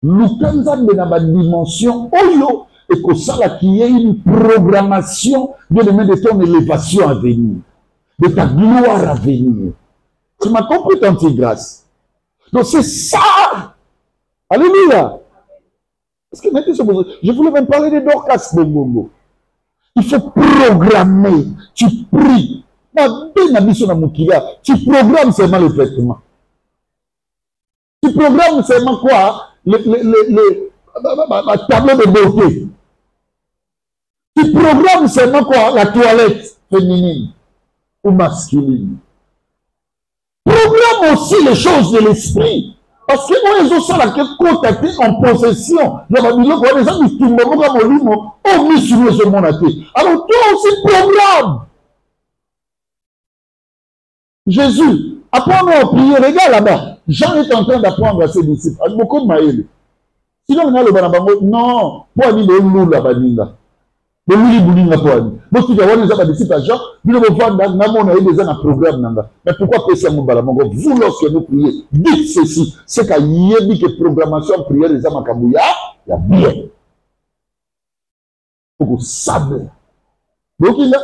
Lukanza de la dimension oyo. Et que ça, qu'il y ait une programmation de ton élévation à venir, de ta gloire à venir. Tu m'as compris, Tanti Grâce? Donc c'est ça. Alléluia. Parce que maintenant, je voulais même parler de Dorcas Bongongo. Il faut programmer. Tu pries. Tu programmes seulement le vêtement. Tu programmes seulement quoi? La table de beauté. Tu programmes seulement quoi? La toilette féminine ou masculine. Programme aussi les choses de l'esprit. Parce que moi, ils ont ça là que contacté en possession. Alors toi aussi programme. Jésus, apprends-nous à prier. Regarde là-bas. Jean est en train d'apprendre à ses disciples. Avec beaucoup de maïs. Sinon, on a le banabango. Non. Pour aller de l'eau là-bas. Mais pourquoi vous, lorsque vous priez, dites ceci, c'est qu'il y a dit que programmation prière les âmes à Kabouya, il y a bien. Pour que vous savez. Donc, il a,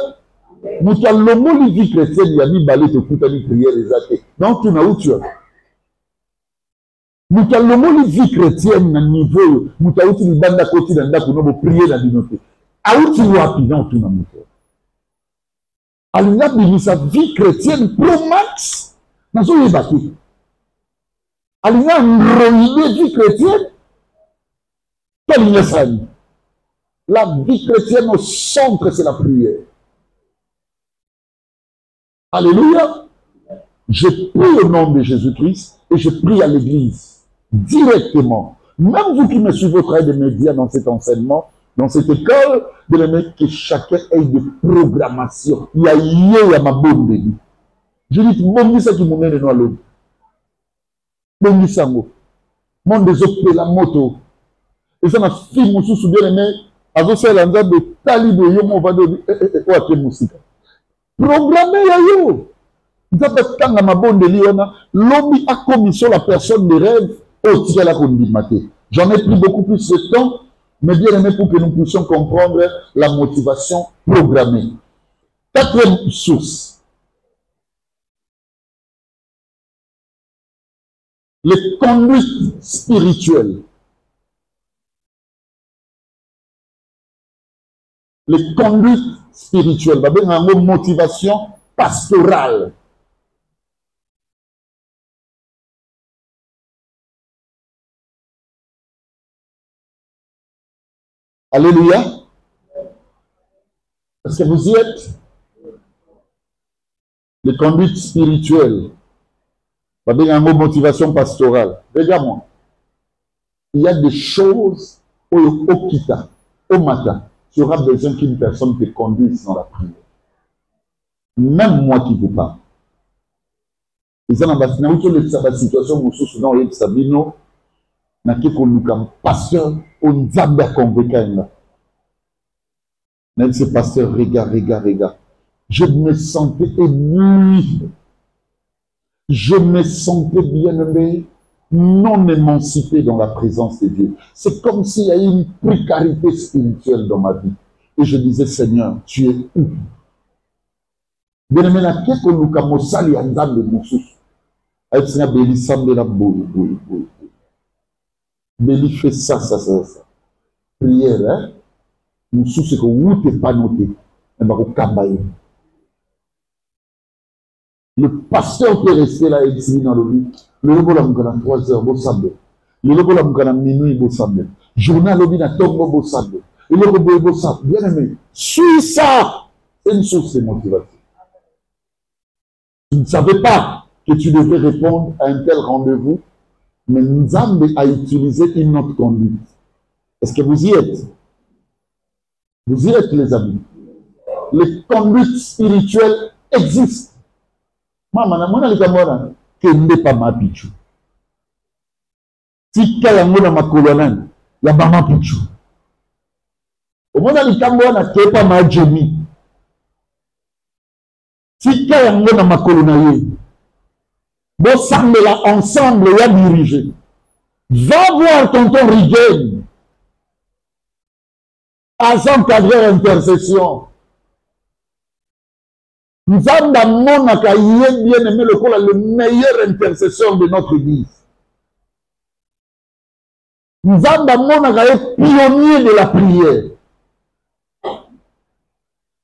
nous avons le mot de vie chrétienne, il y a mis balai de prière les athées. Donc, tu n'as où tu as. Nous avons le mot de vie chrétienne, à niveau, nous avons une bande à côté d'un date pour nous prier la divinité. Aouti wapi dans tout le monde. Alors, il a mis sa vie chrétienne pro max dans son ébattu. Alors, il a une vie chrétienne. Quelle est ça? La vie chrétienne au centre, c'est la prière. Alléluia. Je prie au nom de Jésus-Christ et je prie à l'église directement. Même vous qui me suivez au travers des médias dans cet enseignement, dans cette école, de l'aimer que chacun ait de programmation. Il y a ma bonne. Je dis, bon, ça qui me mène à l'eau. Bon, sango. Mon des autres, la moto. Et ça m'a fait mon sous bien aimé. Avec ça, l'endroit de talibé, on va dire, ouais, musique. Programmez, yo. Vous avez tant à ma bonne liona. L'homme a commis sur la personne de rêve. Oh, tu as la condimité. J'en ai pris beaucoup plus de temps. Mais bien aimé pour que nous puissions comprendre la motivation programmée. Quatrième source. Les conduites spirituelles. Les conduites spirituelles. Va bien une motivation pastorale. Alléluia. Est-ce que vous y êtes? Les conduites spirituelles. Pas bien un mot motivation pastorale. Regarde-moi. Il y a des choses au kita, au matin. Tu auras besoin qu'une personne te conduise dans la prière. Même moi qui vous parle. Ils ont la situation où nous dans les Sabino. Pasteur, on a convoqué. Même ce pasteur, regarde. Je me sentais ébloui. Je me sentais bien aimé, non émancipé dans la présence de Dieu. C'est comme s'il y a eu une précarité spirituelle dans ma vie. Et je disais, Seigneur, tu es où? Bien aimé, la quête que nous avons sali en dame de Moussous. Avec Seigneur, Béli semble la boule. Béli fait ça. Prière, hein? Moussous, c'est que vous n'êtes pas noté. Le pasteur peut rester là et dire dans le but. Le logo là, vous avez 3 heures, vous savez. Le logo là, vous avez minuit, vous savez. Journal, vous avez tombe, vous savez. Le logo, vous savez. Bien aimé, suis ça. C'est une source de motivation. Tu ne savais pas que tu devais répondre à un tel rendez-vous, mais nous avons à utiliser une autre conduite. Est-ce que vous y êtes? Vous y êtes, les amis. Les conduites spirituelles existent. Maman, que n'est pas ma pichou. Si quelqu'un a ma colonne, il y a pas ma pichou. Au moins, il y a pas ma Jemmy. Si quelqu'un a ma colonne, vous semblez là ensemble et à diriger. Va voir tonton Rigen. À son cadre intercession. Nous avons dans mon accueil bien aimé le meilleur intercesseur de notre église. Nzamba monaka est pionnier de la prière.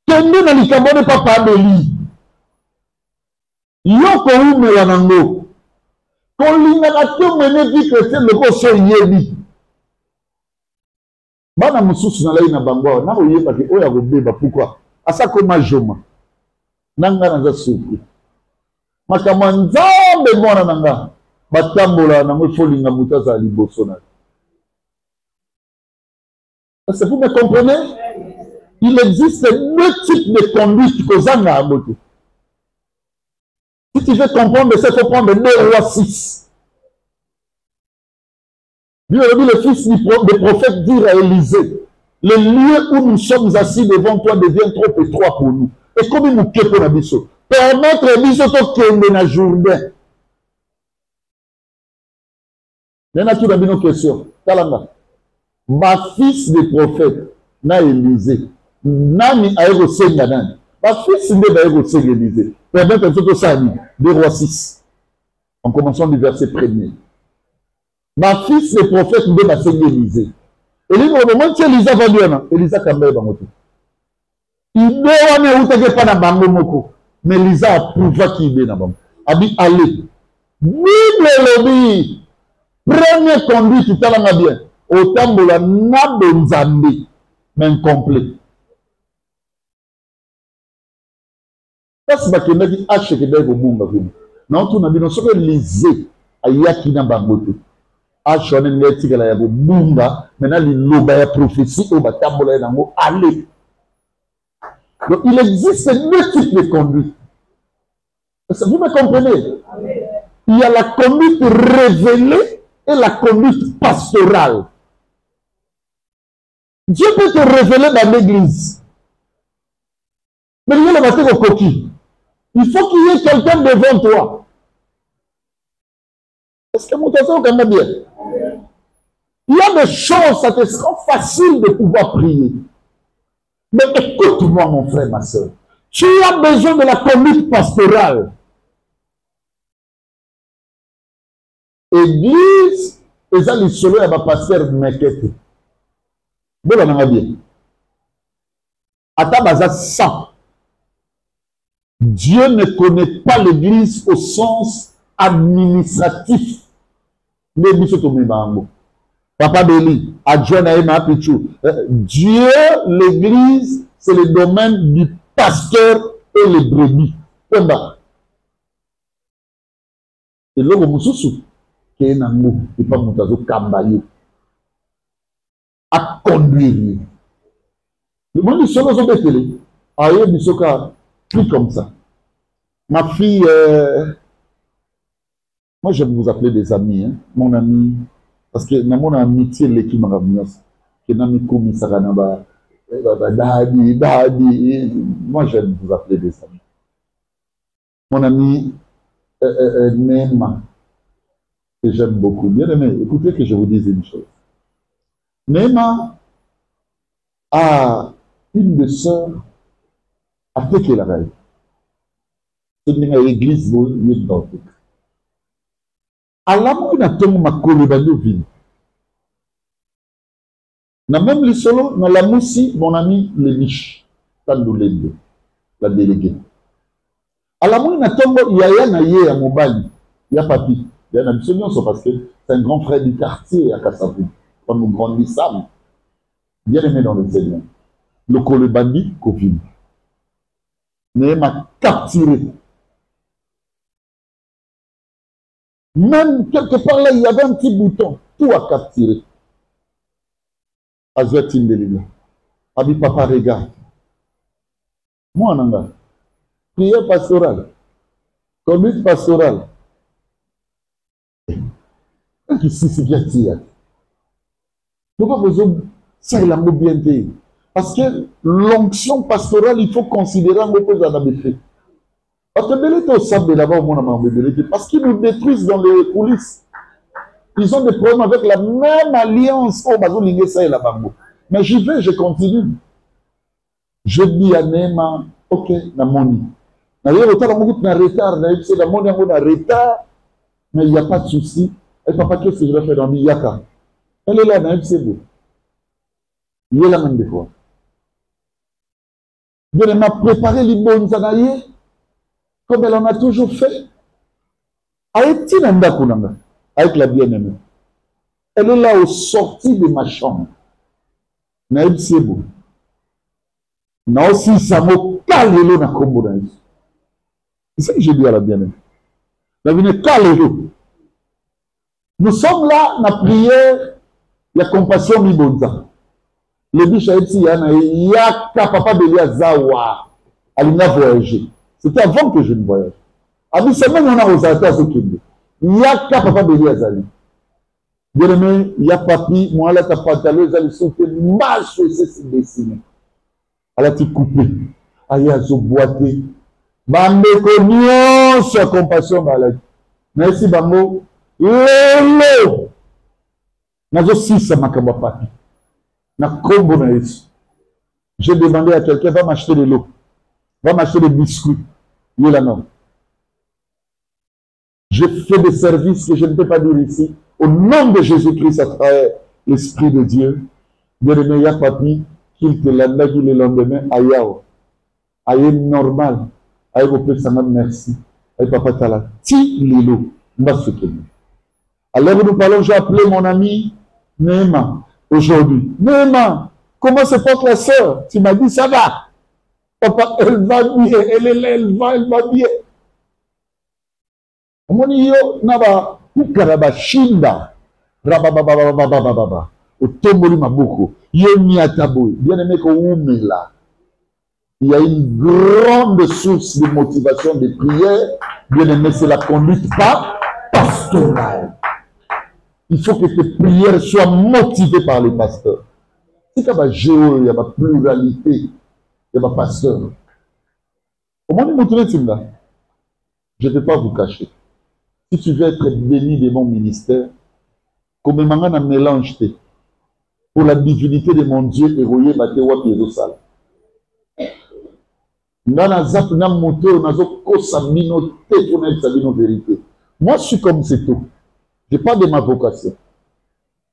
Kende na likambo ne papa abeli. Yoko umela nango. Kolingaka te mene vie chrétienne loko so yebi. Bana mususu na lai na bango na oyeba ke oya kobeba pourquoi? Asa koma joma. Nanga na za suku. Makamwa nzambe mwana nanga. Batambola nango folinga mutaza liboso na. Est-ce que vous me comprenez? Il existe deux types de conduite que Zanga a moto. Si tu veux comprendre ça, il faut prendre 2 Rois 6. Le fils du prophète dit à Élisée, le lieu où nous sommes assis devant toi devient trop étroit pour nous. Et comme il nous quitte pour la biso, permettre à biso de kende na Jourdain. Il y en a tout dans nos questions. Talanga. Ma fils de prophète, na Élisée. Nani aéro senga nani. Ma fils de aéro senga Élisée. Permettre à biso de ça, 2 Rois 6. En commençant du verset 1er. Ma fils le prophète de ma senga Élisée. Et lui, au moment où Élisa va lui, Élisa kambe bangoto. Il doit ne outage pas na bango moko. Mais Élisa approuva qu'il est na bango. Abi allez. Bible lobi. Premier conduit tout à l'heure bien. Autant de la nabonzambi. Mais incomplet. Ça c'est parce que nous dit H que d'ailleurs au bunga vini. Non tout n'a bien on lisé ayaki na bangoto. H on est neti que la ya bunga. Maintenant les loba ya prophétie au batambola nango allez. Donc il existe 2 types de conduite. Vous me comprenez? Il y a la conduite révélée et la conduite pastorale. Dieu peut te révéler dans l'église. Mais il y a le matin au coquille. Il faut qu'il y ait quelqu'un devant toi. Est-ce que mon tesson est bien? Il y a des choses, ça te sera facile de pouvoir prier. Mais écoute-moi, mon frère, ma soeur. Tu as besoin de la conduite pastorale. Église, et ça, les solos, il y a un pasteur Mekete. Bon, on a bien. Atabaza 100. Dieu ne connaît pas l'église au sens administratif. Papa Beli, adjoint à Pichou. Dieu, l'église, c'est le domaine du pasteur et les brebis. Combat. Et là, vous soussou. Qui est dans nous, et pas mon tazo kambaye. À conduire. Le monde du solo sont télé. Aïe, du soka, plus comme ça. Ma fille, moi j'aime vous appeler des amis, hein? Mon ami, parce que dans mon amitié, l'équipe m'a ramené, que dans mes commis, ça va, dadi, moi j'aime vous appeler des amis. Mon ami, Nema, que j'aime beaucoup. Bien aimé, écoutez que je vous dise une chose. Nema a une des sœurs à Tekelaraï. C'est une église où il y a dans le à la mouille n'a pas ma colibane ville. Na même les solos, dans la moussi, mon ami Lémiche, Tandoulende, la déléguée. À la mouille n'a pas il y a un aïe à Mobali, il y a papi, il y a un absolument parce que c'est un grand frère du quartier à Kassabou, quand nous grandissons, bien aimé dans le Seigneur. Le colibani, Covid. Mais m'a capturé. Même quelque part là, il y avait un petit bouton, tout a capturé. Azouetine de l'Église. Abi papa, regarde. Moi, Nanga, prière pastorale, conduite pastorale. Ici, c'est bien tiré. Pourquoi vous ça, il a bien payé? Parce que l'onction pastorale, il faut considérer un peu que ça a fait. Parce que Belé au sable là-bas, parce qu'ils nous détruisent dans les coulisses. Ils ont des problèmes avec la même alliance. Oh, bah, ça là-bas. Mais j'y vais, je continue. Je dis à Nema, ok, na moni. D'ailleurs, autant la moni na retard, c'est la moni na retard, mais il n'y a pas de souci. Et papa, qu'est-ce que je vais faire dans l'Iyaka? Elle est là, c'est beau. Il est là même des fois. Elle m'a préparé les bonnes années, comme elle en a toujours fait. Avec la bien-aimée. Elle est là aux sorties de ma chambre. Naïb c'est beau. Na aussi ça m'a calé na kombo naïb. C'est ça que j'ai dit à la bien-aimée. La vie calé. Nous sommes là, na prière, il y a compassion mi bonza. Le biche a été il y a papa de Zawa. Alina voyager. C'était avant que je ne voyage. Abi c'est même on a aux attaques au Kinde. Il y a papa de Zali. Bien aimé, il y a papi, moi là ta pantalon, ils allaient sauter, marche, c'est dessiné. Elle a été coupée. Elle a été boitée. Bande connu sur compassion maladie. Merci Bango. Lolo. Nazo 6 à ma papi. Na combo na ici. J'ai demandé à quelqu'un, va m'acheter de l'eau. Va m'acheter des biscuits. Il est là non. Je fais des services que je ne peux pas dire ici. Au nom de Jésus-Christ, à travers l'Esprit de Dieu, bien-aimé, ya papi, qu'il te l'a dit le lendemain, ayao. Aye normal. Aye vous ça merci. Aye papa tala. Ti lilo. Alors nous parlons, j'ai appelé mon ami Néma aujourd'hui. Néma, comment se porte la sœur? Tu m'as dit, ça va. Papa, elle va bien. Elle est là, elle va bien. Omoni yo naba kukaraba shinda rabababababababa otomboli maboko yo niatabo bien aimé ko umela. Il y a une grande source de motivation de prière. Bien aimé, c'est la conduite pastorale. Il faut que tes prières soient motivées par les pasteurs. C'est qu'il y a géo, il y a ma pluralité, il y a ma pasteur. Comment nous montrer ça? Je ne vais pas vous cacher. Si tu veux être béni de mon ministère, comme un mélange pour la divinité de mon Dieu, héroïe, Batewa, Pierre-Sal. Moi, je suis comme c'est tout. Je n'ai pas de ma vocation.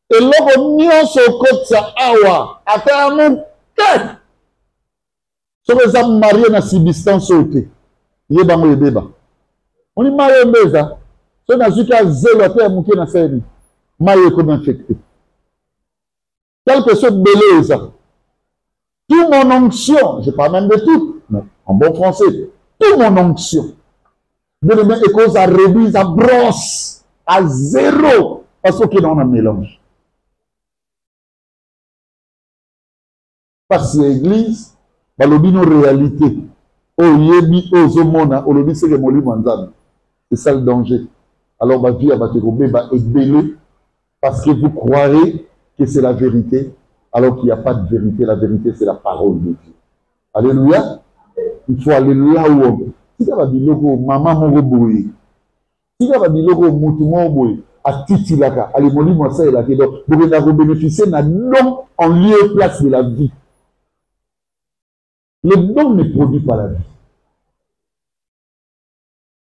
Et là, on y a ce côté ça, awa, à mon tête. Si vous êtes marié dans cette distance, il y a un débat. On est marié en beza. Si on a vu qu'il y a zéro à faire, on est marié marié comme infecté. Quelque chose de belé, tout mon onction, je parle même de tout, mais en bon français, tout mon onction, de le mettre cause à réduire, à brosse, à zéro, parce qu'il y a un mélange. Parce que l'église, bah, l'obino réalité, au yebi, au zomona, au lobi, c'est le moli manzane. C'est ça le danger. Alors, ma vie à Baterobe va être belée, parce que vous croirez que c'est la vérité, alors qu'il n'y a pas de vérité. La vérité, c'est la parole de Dieu. Alléluia. Il faut aller là où on veut. Si tu vas dire que maman m'a bouillé, si tu vas dire que moutou m'a bouillé, à Titilaka, allez, mon livre, ça est là. Donc, vous allez bénéficier d'un don en lieu et place de la vie. Le don ne produit pas la vie.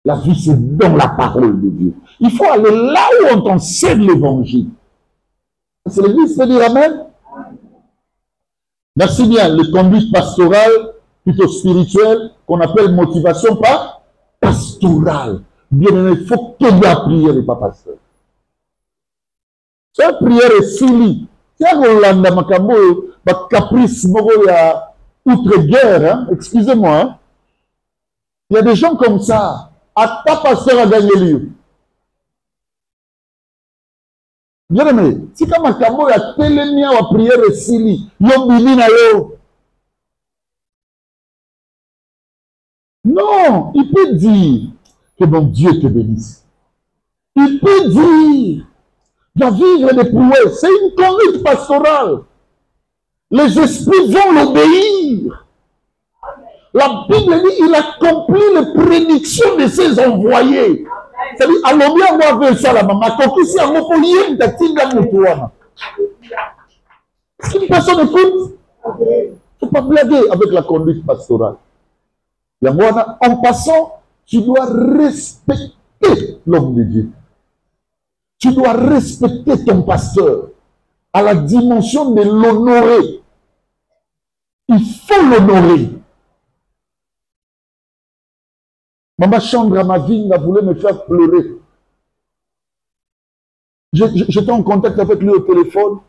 La vie, c'est dans la parole de Dieu. Il faut aller là où on t'enseigne l'évangile. C'est l'église qui peut dire amen. Merci bien. Le conduite pastorale, plutôt spirituelle, qu'on appelle motivation pastorale. Bien aimé, il faut que tu aies prière et pas pasteur. Cette prière est finie. Tiens, Rolanda Makambo, caprice, ya outre-guerre, excusez-moi. Hein. Il y a des gens comme ça. À ta pasteur a gagné lieu. Bien aimé, si comme Makambo ya télémia wa prière et sili, yo bili na yo. Non, il peut dire que mon Dieu te bénisse. Il peut dire, va vivre des prouesses. C'est une conduite pastorale. Les esprits vont l'obéir. La Bible dit, il accomplit les prédictions de ses envoyés. C'est-à-dire, allons bien voir vers ça, la maman. Si une personne écoute, il ne faut pas blaguer avec la conduite pastorale. En passant, tu dois respecter l'homme de Dieu. Tu dois respecter ton pasteur. à la dimension de l'honorer. Il faut l'honorer. Maman Chandra, ma vie, voulait me faire pleurer. J'étais en contact avec lui au téléphone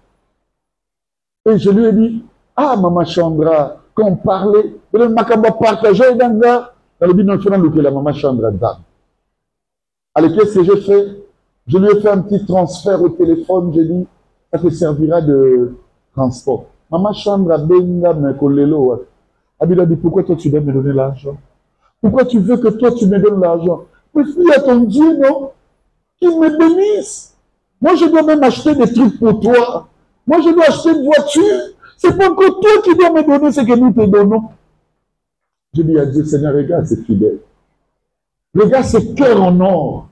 et je lui ai dit, ah, Maman Chandra, quand on parlait, le Makamba partageait dans le but de la Maman Chandra. Alors qu'est-ce que j'ai fait? Je lui ai fait un petit transfert au téléphone, j'ai dit, ça te servira de transport. Maman Chandra, benga, me kolelo. Abida dit, pourquoi toi tu dois me donner l'argent? Pourquoi tu veux que toi tu me donnes l'argent? Mais il y a ton Dieu, non? Qu'il me bénisse. Moi, je dois même acheter des trucs pour toi. Moi, je dois acheter une voiture. C'est pas encore toi qui dois me donner ce que nous te donnons. Je dis à Dieu, Seigneur, regarde, c'est fidèle. Regarde, c'est cœur en or.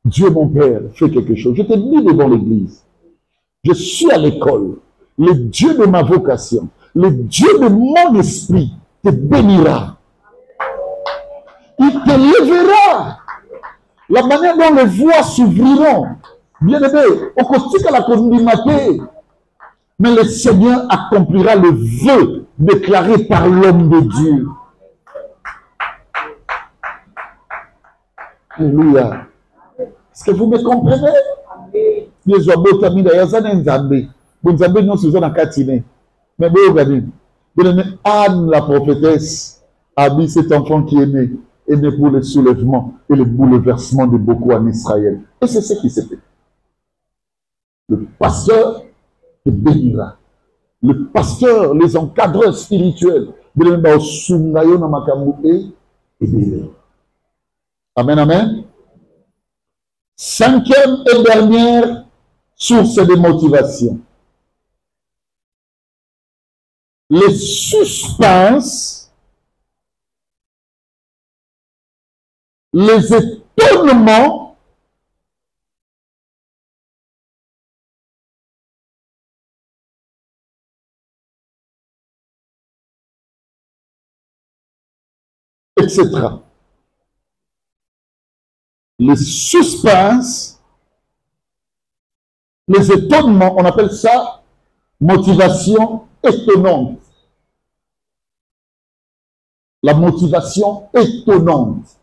Dieu, mon Père, fait quelque chose. Je te dis devant l'église. Je suis à l'école. Le Dieu de ma vocation, le Dieu de mon esprit te bénira. Il te lèvera. La manière dont les voies s'ouvriront. Bien aimé, au quotidien la condamnation. Mais le Seigneur accomplira le vœu déclaré par l'homme de Dieu. Alléluia. Est-ce que vous me comprenez? Les oiseaux tamid ayazan nzambe. Bon nzambe non sous en katine. Mais bon regardez. Anne la prophétesse a mis cet enfant qui est né pour le soulèvement et le bouleversement de beaucoup en Israël. Et c'est ce qui s'est fait. Le pasteur te bénira. Le pasteur, les encadreurs spirituels, amen, amen. Cinquième et dernière source de motivation. Les suspens, les étonnements, etc. Les suspens, les étonnements, on appelle ça motivation étonnante. La motivation étonnante.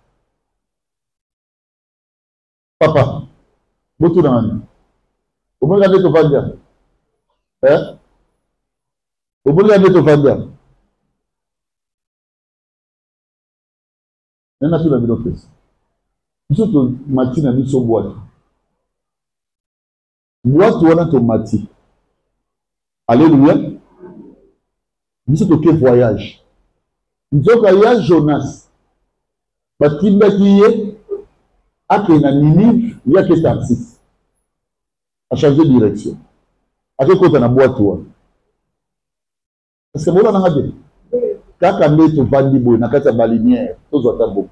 Papa, beaucoup d'années. Vous regardez ton vendier. Hein? Vous regardez ton vendier. Il y en a tout la vidéo. Surtout, Mati n'a mis son boîte. Boîte ou on a ton Mati. Alléluia. Nous sommes au voyage. Nous sommes au Jonas. Batimba qui est à Ninive, il y a que taxi. À changer de direction. À quel côté on a boîte ou parce que voilà, on a dit. Quand on est au Vandibo, on a qu'à sa balinière. Tous aux tabous.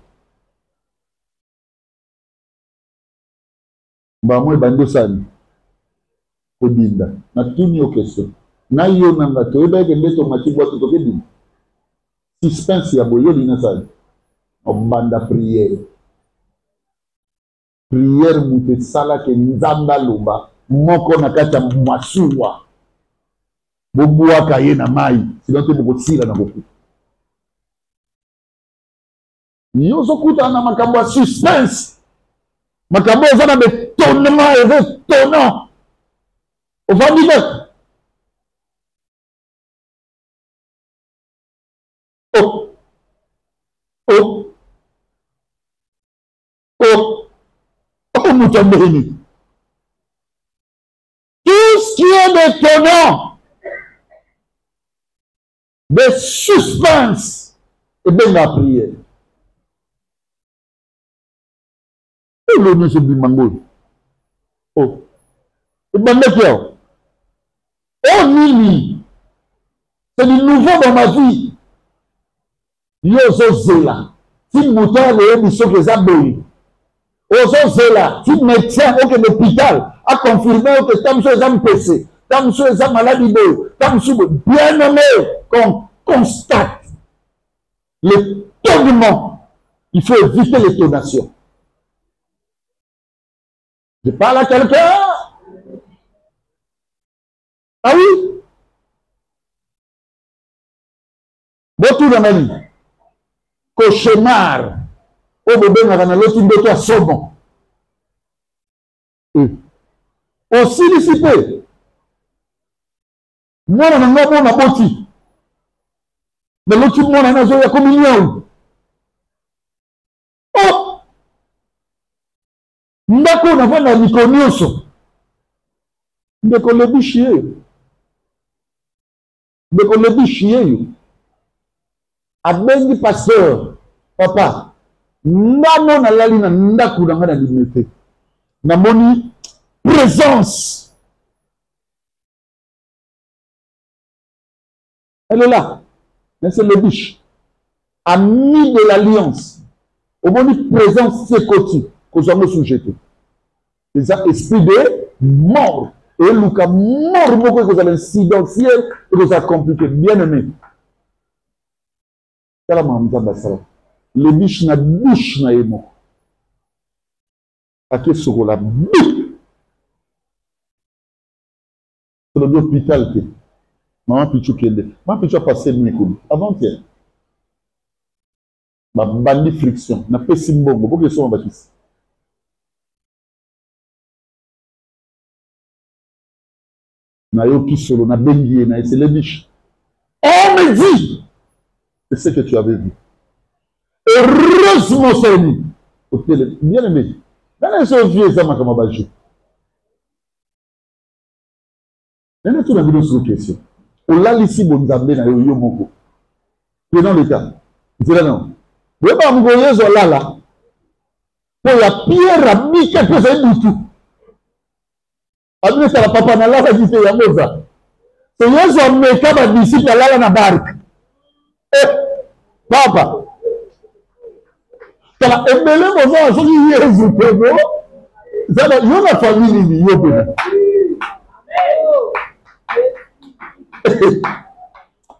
Bah moi bando sani kodinda na tuni o question na yo nanga to eba ke beto matibwa to ke din suspense ya boyo dina sani obanda prière mute sala ke nzamba loba moko na kata masuwa bobuwa kaye na mai sinon to boko sila na boku yozo kuta na makambo ya suspense makambo eza na bétonnement eza étonnant ovandi te moto mbeni tout ce qui est étonnant de suspense ebenga prière. Ce bimango. Oh. Oh Nini. C'est du nouveau dans ma vie. Yozo Zela. Si mouton le mission que Zaboui. Ozo Zela. Si médecin au l'hôpital a confirmé que Tamsou est un PC. Tamsou est un maladie de. Tamsou bien nommé. Qu'on constate l'étonnement. Il faut éviter l'étonnation. Je parle à quelqu'un. Ah oui? Botu na mali. Cauchemar. O bébé na na loti ndoto ya sobo. Aussi dissipé. Mwana na ngabo na boti. Mais loti mwana na zo ya communion. Oh! Ndako na vana likonioso. Ndeko lebichie. Ndeko lebichie. Abengi pasteur. Papa. Ndamo na lali na ndako na ngana limete. Na moni présence. Elle est là. Mais c'est le biche. Ami de l'alliance. Au moni présence c'est côté. Que nous sommes sujetés. Les esprits de mort. Et Luca mort beaucoup que vous avez incidentiel et que vous avez compliqué. Bien aimé. Les biches na bouche na emo. À qui sur la bouche? C'est l'hôpital qui. Maman Pichou qui est là. Maman Pichou a passé le micro. Avant-hier. Ma bandi friction. Na pas si bon. Pourquoi ils sont en bâtisse? Na yoki solo. Na bengié. Na c'est les biches. On me dit. C'est ce que tu avais vu. Heureusement, c'est lui. Bien aimé. Dans les choses vieux, ça m'a comme un bajou. Il y a tout la vidéo sur la question. On l'a ici, bon, Zambé, na yo moko. Prenons le cas. C'est là, non. Vous voyez pas, vous voyez, là. Pour la pierre, à mi, quelque chose de tout. Après, ça la papa, na là, ça dit, c'est la moza. C'est là, ça me cap à disciple, là, na barque. Papa. Kala ebele moza soki yezu pego zaba yo na famille ni yo pena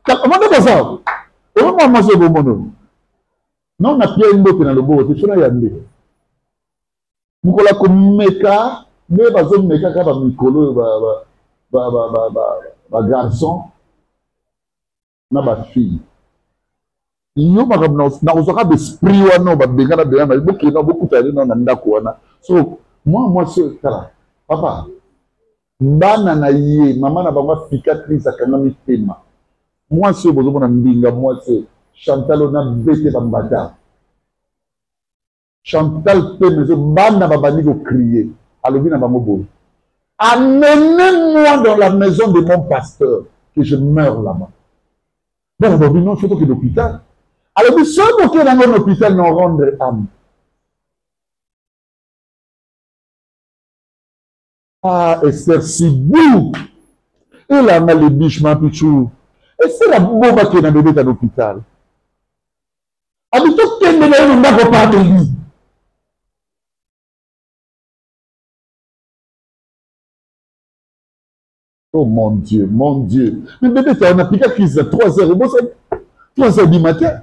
kala mona bosa o mama so bo mono non na pia ndo pena lobo te sona ya nde mukola ko meka me bazo meka ka ba mikolo ba garçon na ba fille. Yo na osaka d'esprit wana ba bengana bengana beaucoup na beaucoup tali na ndako wana so moi c'est kala papa bana na ye mama na bango cicatrice akanga mitema moi c'est bozo mona mbinga moi c'est Chantal na bete bambata Chantal pe mais bana babandi ko crier alobi na bango bo amenez-moi dans la maison de mon pasteur que je meurs là-bas. Bon on non faut que l'hôpital. Alors, nous sommes qui dans l'hôpital nous rendre âme. Ah, Esther, si beau. Et là, on a les biches, ma pichou. Et c'est la boba qui est dans l'hôpital. Habitons qui est dans l'hôpital. Oh mon Dieu, mon Dieu. Mais bébé, tu as un applicatif à 3 heures. 3 heures du matin.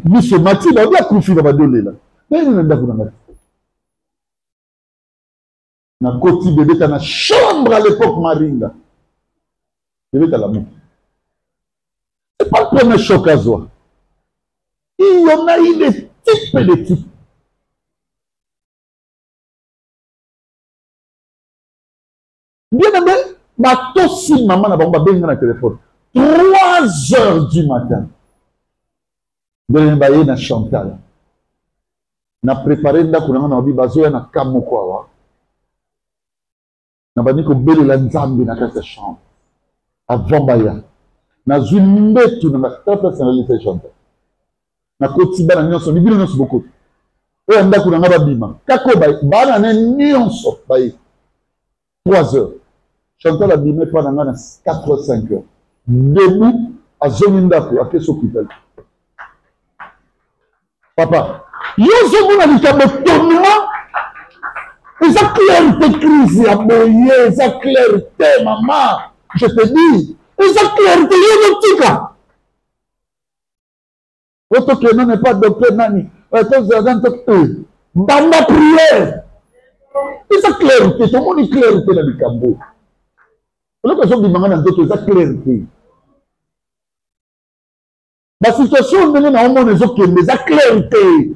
Mais ce matin, il a bien confié dans ma donnée là. Mais il y a un d'accord dans la na côté bébé, tu as une chambre à l'époque Maringa. Bébé, tu as l'amour. Ce n'est pas le premier choc à soi. Il y en a eu des types et des types. Bien aimé, ma tossi maman n'a pas bien dans le téléphone. 3 heures du matin. De l'emballer na Chantal. Na préparé nda kuna na bibazo ya na kamo kwa. Na bani ko bele la nzambe na kasa chambre. Avant baya. Na zumbe tu na ta personnalité Chantal. Na kotiba na nyonso ni bino nyonso beaucoup. O nda kuna ngaba bima. Kako bay bana na nyonso bay. 3 heures. Chantal a bimé pendant 4-5 heures. Debout à Zonindako à quel hôpital. Papa, yo a dit que tournement, ils ont clarté crise à boyer, ils ont clarté maman, je te dis, ils ont clarté yo tika. Votre que non n'est pas docteur nani, banda prière. Ils ont clarté, tout le monde est clarté dans le Cambo. L'occasion de demander à d'autres, ça clarté. La situation de l'homme, on est ok, mais ça clarté.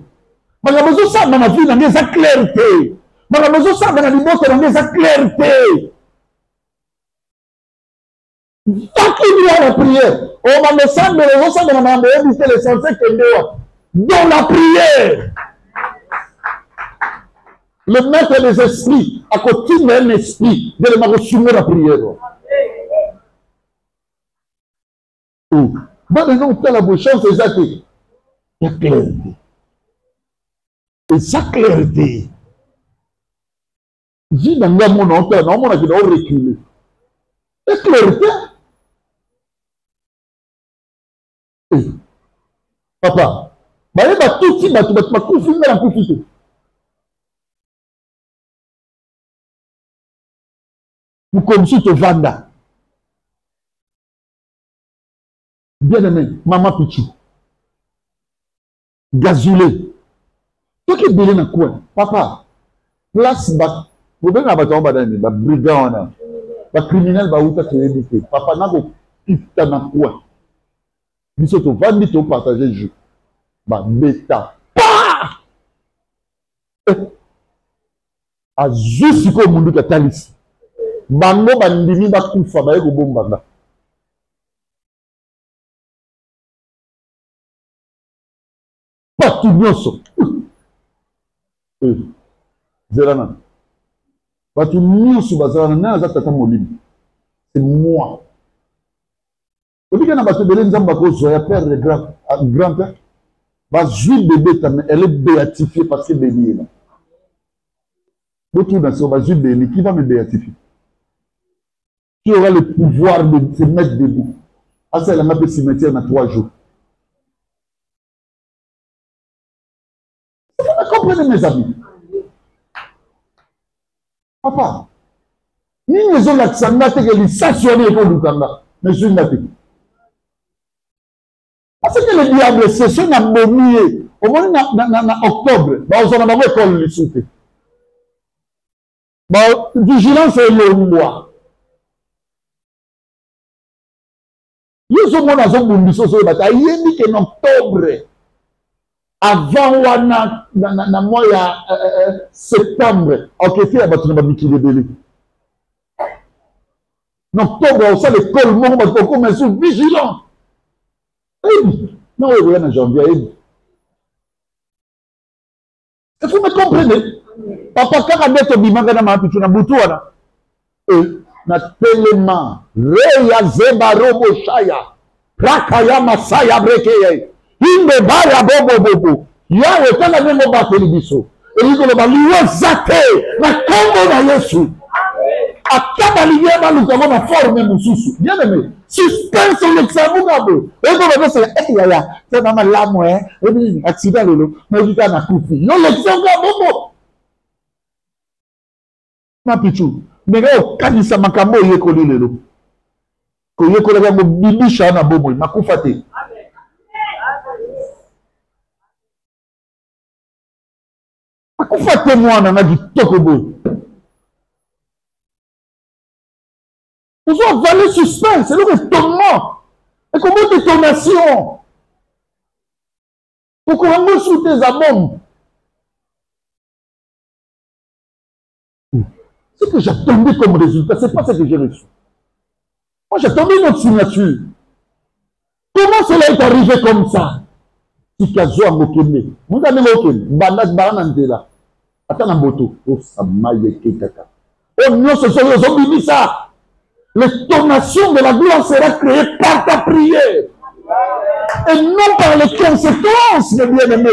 Mais la maison, ça, dans la vie, on a ça clarté. Mais la maison, ça, dans la vie, on a ça clarté. Tant qu'il y a la prière, on va me sembler, on va me demander, c'est l'essentiel que nous dans la prière. Le maître des esprits, à côté d'un esprit, de le soumettre la prière. Oh, maintenant, on a la chance, c'est ça qui est la clarté. Et sa clarté, j'ai dans le monde, on a reculé. La clarté. Papa, il y a tout qui va confirmer la confité. Vous connaissez te vanda. Bien aimé, maman Pichou. Gazoulé. Toi qui es belé dans le coin, papa, place, vous venez à battre un brigand, un criminel, papa n'a pas quitté dans le coin. Vous êtes au vandi, vous partagez le jeu. Bêta. A juste comme on dit que talis. Bango bandimi bakufa baye ko bombanga. Pas tout nyonso. Zelana. Pas tout nyonso bazana na za tata molimi. C'est moi. Vous dites que na bato belé nzamba ko zoya père de grand-père. Va jouer bébé ta elle est béatifiée parce que bébé est là. L'autre dans ce va jouer bébé qui va me béatifier. Qui aura le pouvoir de se mettre debout. Ah, c'est la map de cimetière dans 3 jours. Vous comprenez, mes amis? Papa, ni maison la tsanga te que les stationner pour le Kanga. Mais je n'ai pas. Parce que le diable, c'est ce qu'on a bombé. Au moins, en octobre, on a pas école les souper. Vigilance et le mois. Ils ont mon azon bumbiso sur le bataille. Il dit qu'en octobre, avant na mois septembre, ok, fait abattu na babiki de belé. En octobre, on sait l'école, mon va commencer sur vigilant. Non, oui, en janvier. Est-ce que vous me comprenez? Papa, quand on est au bimanga na mapitu na butuana, na telema reya zeba robo shaya rakaya masaya brekeye inde bara bobo yawe tana nemo ba telibiso eliko lo baliwa zate na kombo na Yesu akaba liye ba luka na forme mususu bien aimé suspense le tsabungabo eko ba se yaya tana malamu ebi accident lolo na vita na kufi yo le tsonga bobo ma pichu Nega kanisa makambo yekoli lelo. Ko yekola yango bibisha na bomo makufa te. Makufa te mwana na kitoko boy. Vous avez avalé suspense, c'est le tourment. Et comment détonation? Pourquoi on me sous tes abomes? Ce que j'attendais comme résultat, ce n'est pas ce que j'ai reçu. Moi, j'attendais une autre signature. Comment cela est arrivé comme ça? Tikazo a mokene. Vous avez mokene. Bandas baranandela. Attends un boto. Oh, ça m'a yéké kaka. Oh non, ce sont les hommes ça. L'extonation de la gloire sera créée par ta prière. Et non par les conséquences, mes bien-aimés,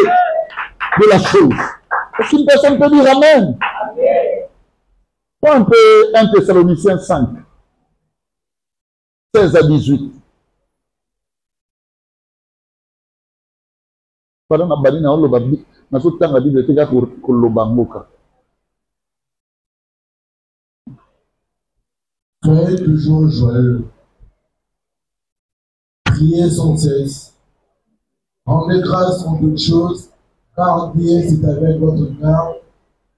de la chose. Est-ce qu'une personne peut dire Amen? Prends un peu 1 Thessaloniciens 5, 16 à 18. Pendant la balina, on l'a dit, na tout temps la Bible était là pour le bangoka. Soyez toujours joyeux. Priez sans cesse. Rendez grâce en toutes choses, car Dieu c'est avec votre cœur.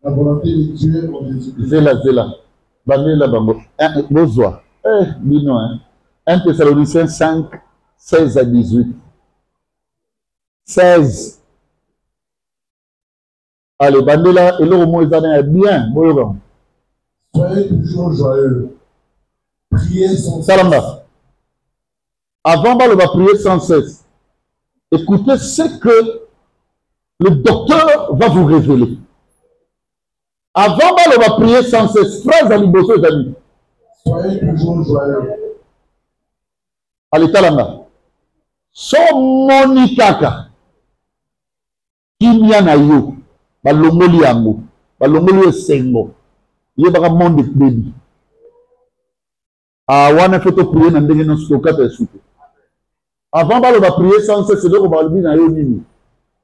La volonté de Dieu en Jésus-Christ. Zela. Bandela bango. Bozwa. Dis-nous, hein. 1 Thessaloniciens 5, 16 à 18. 16. Allez, bandela, et le mot est bien. Soyez toujours joyeux. Priez sans cesse. Salamba. Avant, on va prier sans cesse. Écoutez ce que le docteur va vous révéler. Avant, on va prier sans cesse. Phrase à l'ibosso, les amis. Soyez toujours joyeux. Allez, talanga. So monikaka. Kimia na yo. Balongoli yango. Balongoli esengo. Yebaka monde baby. Wana faut prier na ndenge non stokata esute. Avant on va prier sans cesse, c'est donc on va le dire na yo nini.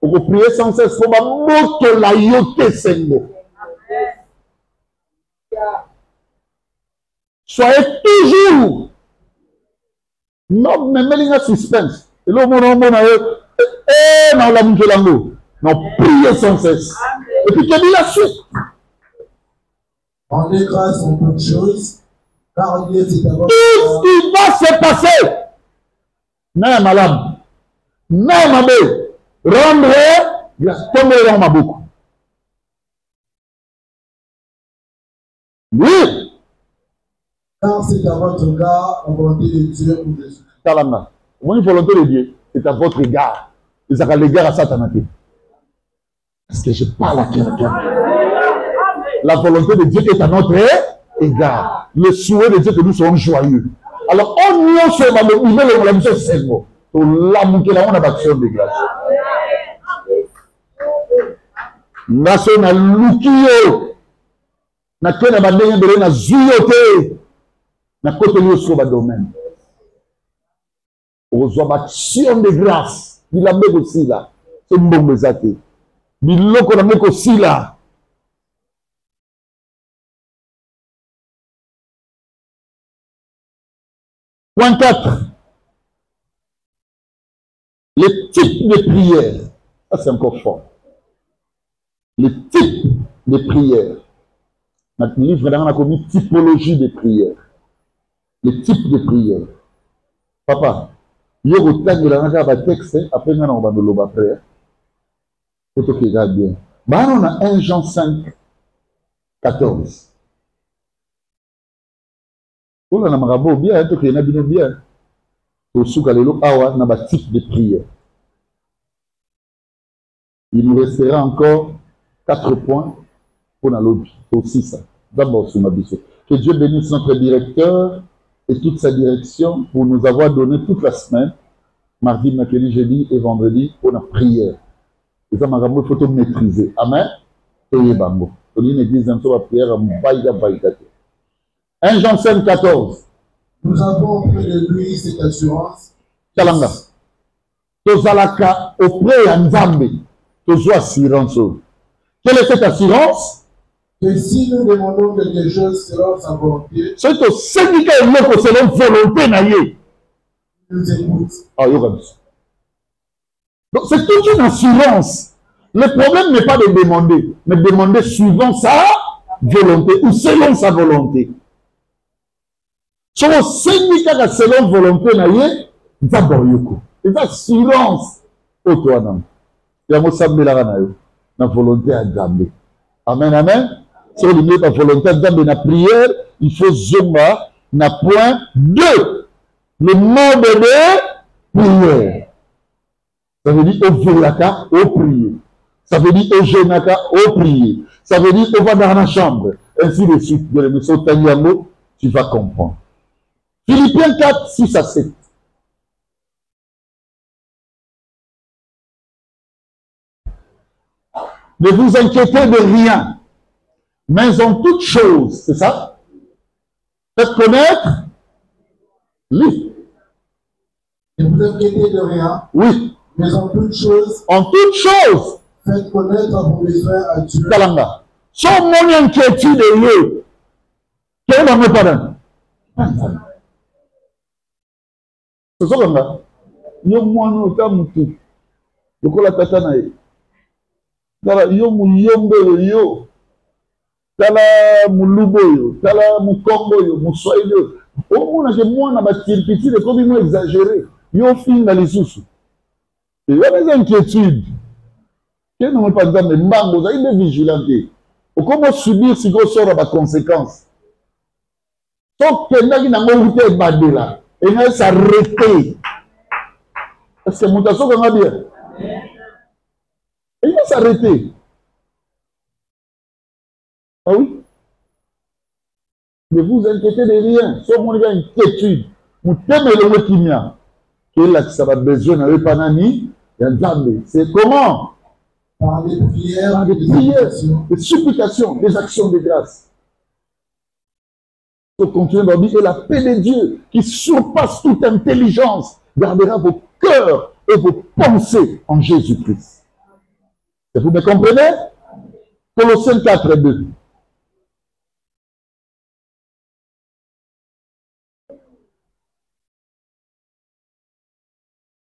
On va prier sans cesse, on va moto la yo te sengo. Soyez toujours. Non, mais mettez suspense. Et là, on a la mouchelango. Non, priez sans cesse. Et puis, tu dis la suite. Rendez grâce en toutes choses, car Dieu c'est d'abord. Tout ce qui va se passer. Non, malade. Non, ma belle. Rendre grâce. Tomber dans ma boucle. Oui. Car c'est à votre égard la volonté de Dieu ou de Jésus. Talama. Mon volonté de Dieu, c'est à votre égard. Et ça à l'égard à Satan. Parce que je parle à quelqu'un. La volonté de Dieu est à notre égard. Le souhait de Dieu que nous soyons joyeux. Alors, on y a ce moment, la mission c'est bon. Pour l'amour que là, on a l'action de grâce. Nation na lukio. Na kena bandenge de na zuyote. Na côté lié sur le domaine. On reçoit action de grâce. Il a mis aussi là. C'est bon bezate. Biloko na mis aussi là. Point 4. Les types de prières. Ça, c'est encore fort. Les types de prières. Notre livre, on a commis typologie de prières. Les types de prières. Papa, il y a autant de la texte, après, on va nous le faire. Faut que tu regardes bien. Bah, on a 1 Jean 5, 14. On a un bien, il y a bien. Au Soukalelo, awa, na ba type de prière. Il nous restera encore 4 points pour la lobby. Aussi ça. D'abord, sur ma biseau. Que Dieu bénisse notre directeur et toute sa direction pour nous avoir donné toute la semaine, mardi, mercredi, jeudi et vendredi, pour la prière. Et ça, il faut tout maîtriser. Amen. Et bango. On dit une église d'un la prière à Mbaïga Baïgate. 1 Jean 5, 14. Nous avons auprès de lui cette assurance. Kalanga. Tozalaka auprès de Nzambe. Tozo assurance. Quelle est cette assurance? Que si nous demandons quelque chose selon sa volonté, c'est au syndicat et selon volonté naïe. il nous écoute. Ah, donc c'est toute une assurance. Le problème n'est pas de demander, mais de demander suivant sa volonté ou selon sa volonté. Sur au syndicat selon volonté naïe, d'abord yoko. C'est assurance. Au toi non. Il y a la volonté à Djambé. Amen, amen. Si on dit la volonté à Djambé, la prière, il faut zomba, na point 2. Le mot de prière. Ça veut dire au velaka, au prier. Ça veut dire au genaka, au prier. Ça veut dire au va dans la chambre. Ainsi de suite. De l'émission Tanyamo, tu vas comprendre. Philippiens 4, 6 à 7. Ne vous inquiétez de rien, mais en toute chose, c'est ça? Faites connaître lui. Ne vous inquiétez de rien, oui, mais en toute chose, faites connaître vos besoins à Dieu. Kalanga. Si on m'a inquiétude de lui, quel est mon pardon? C'est ça, Kalanga. Yo moi no tamutu. Lokola tata na ye. Tala yo muyombe yo. Tala mulubo yo. Tala mukongo yo. Muswahili yo. Au moins, moi, on a ma tirpitude, comme ils m'ont exagéré. Ils ont fini dans les sous. Il y a des inquiétudes. Qui n'ont pas dit, mais mango, vous avez des vigilantes. Comment subir si vous sortez à conséquence? Donc, quelqu'un qui n'a pas goûté badé là, et il s'arrêter. Est-ce que mon tasso va bien? Il va s'arrêter. Ah oui? Ne vous inquiétez de rien. Sauf mon gars, inquiétude. Vous t'aimez le qui vient. Quel là, ça va besoin n'avait pas nani. C'est comment? Par les prières, des supplications, des actions de grâce. Pour continuer dans la vie, et la paix de Dieu, qui surpasse toute intelligence, gardera vos cœurs et vos pensées en Jésus-Christ. Vous me comprenez? Colossiens 4, 2.